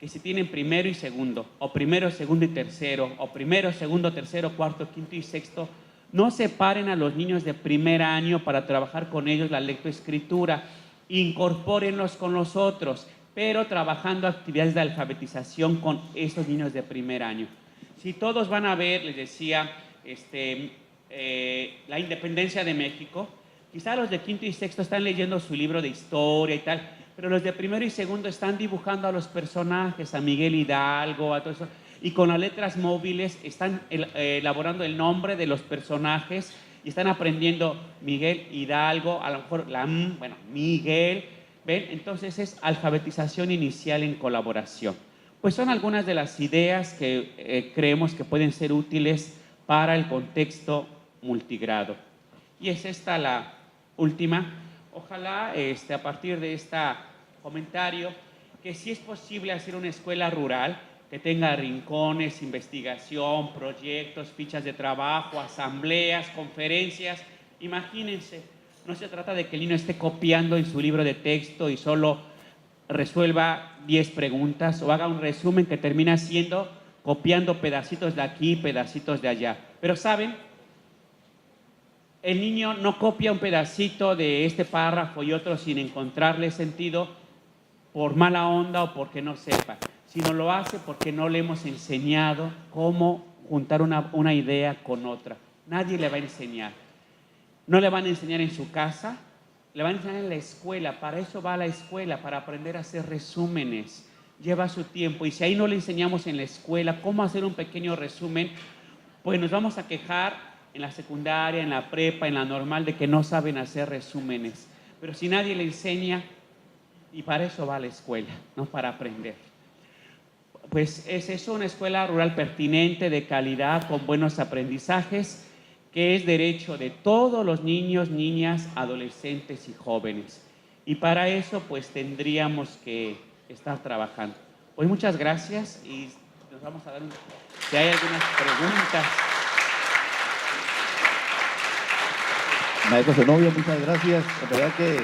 que si tienen primero y segundo, o primero, segundo y tercero, o primero, segundo, tercero, cuarto, quinto y sexto, no separen a los niños de primer año para trabajar con ellos la lectoescritura, incorpórenlos con los otros, pero trabajando actividades de alfabetización con esos niños de primer año. Si todos van a ver, les decía, la independencia de México, quizá los de quinto y sexto están leyendo su libro de historia y tal, pero los de primero y segundo están dibujando a los personajes, a Miguel Hidalgo, a todo eso, y con las letras móviles están elaborando el nombre de los personajes y están aprendiendo Miguel Hidalgo, a lo mejor Miguel, ¿ven? Entonces es alfabetización inicial en colaboración. Pues son algunas de las ideas que creemos que pueden ser útiles para el contexto multigrado. Y es esta la última. Ojalá a partir de este comentario, que sí es posible hacer una escuela rural que tenga rincones, investigación, proyectos, fichas de trabajo, asambleas, conferencias. Imagínense, no se trata de que el niño esté copiando en su libro de texto y solo resuelva 10 preguntas o haga un resumen que termina siendo copiando pedacitos de aquí, pedacitos de allá. Pero ¿saben? El niño no copia un pedacito de este párrafo y otro sin encontrarle sentido por mala onda o porque no sepa, sino lo hace porque no le hemos enseñado cómo juntar una idea con otra. Nadie le va a enseñar. No le van a enseñar en su casa, le van a enseñar en la escuela. Para eso va a la escuela, para aprender a hacer resúmenes. Lleva su tiempo. Y si ahí no le enseñamos en la escuela cómo hacer un pequeño resumen, pues nos vamos a quejar en la secundaria, en la prepa, en la normal, de que no saben hacer resúmenes. Pero si nadie le enseña, y para eso va a la escuela, no para aprender. Pues es eso, una escuela rural pertinente, de calidad, con buenos aprendizajes, que es derecho de todos los niños, niñas, adolescentes y jóvenes. Y para eso, pues tendríamos que estar trabajando. Pues muchas gracias y nos vamos a dar si hay algunas preguntas. Maestro Zenobio, muchas gracias. La verdad que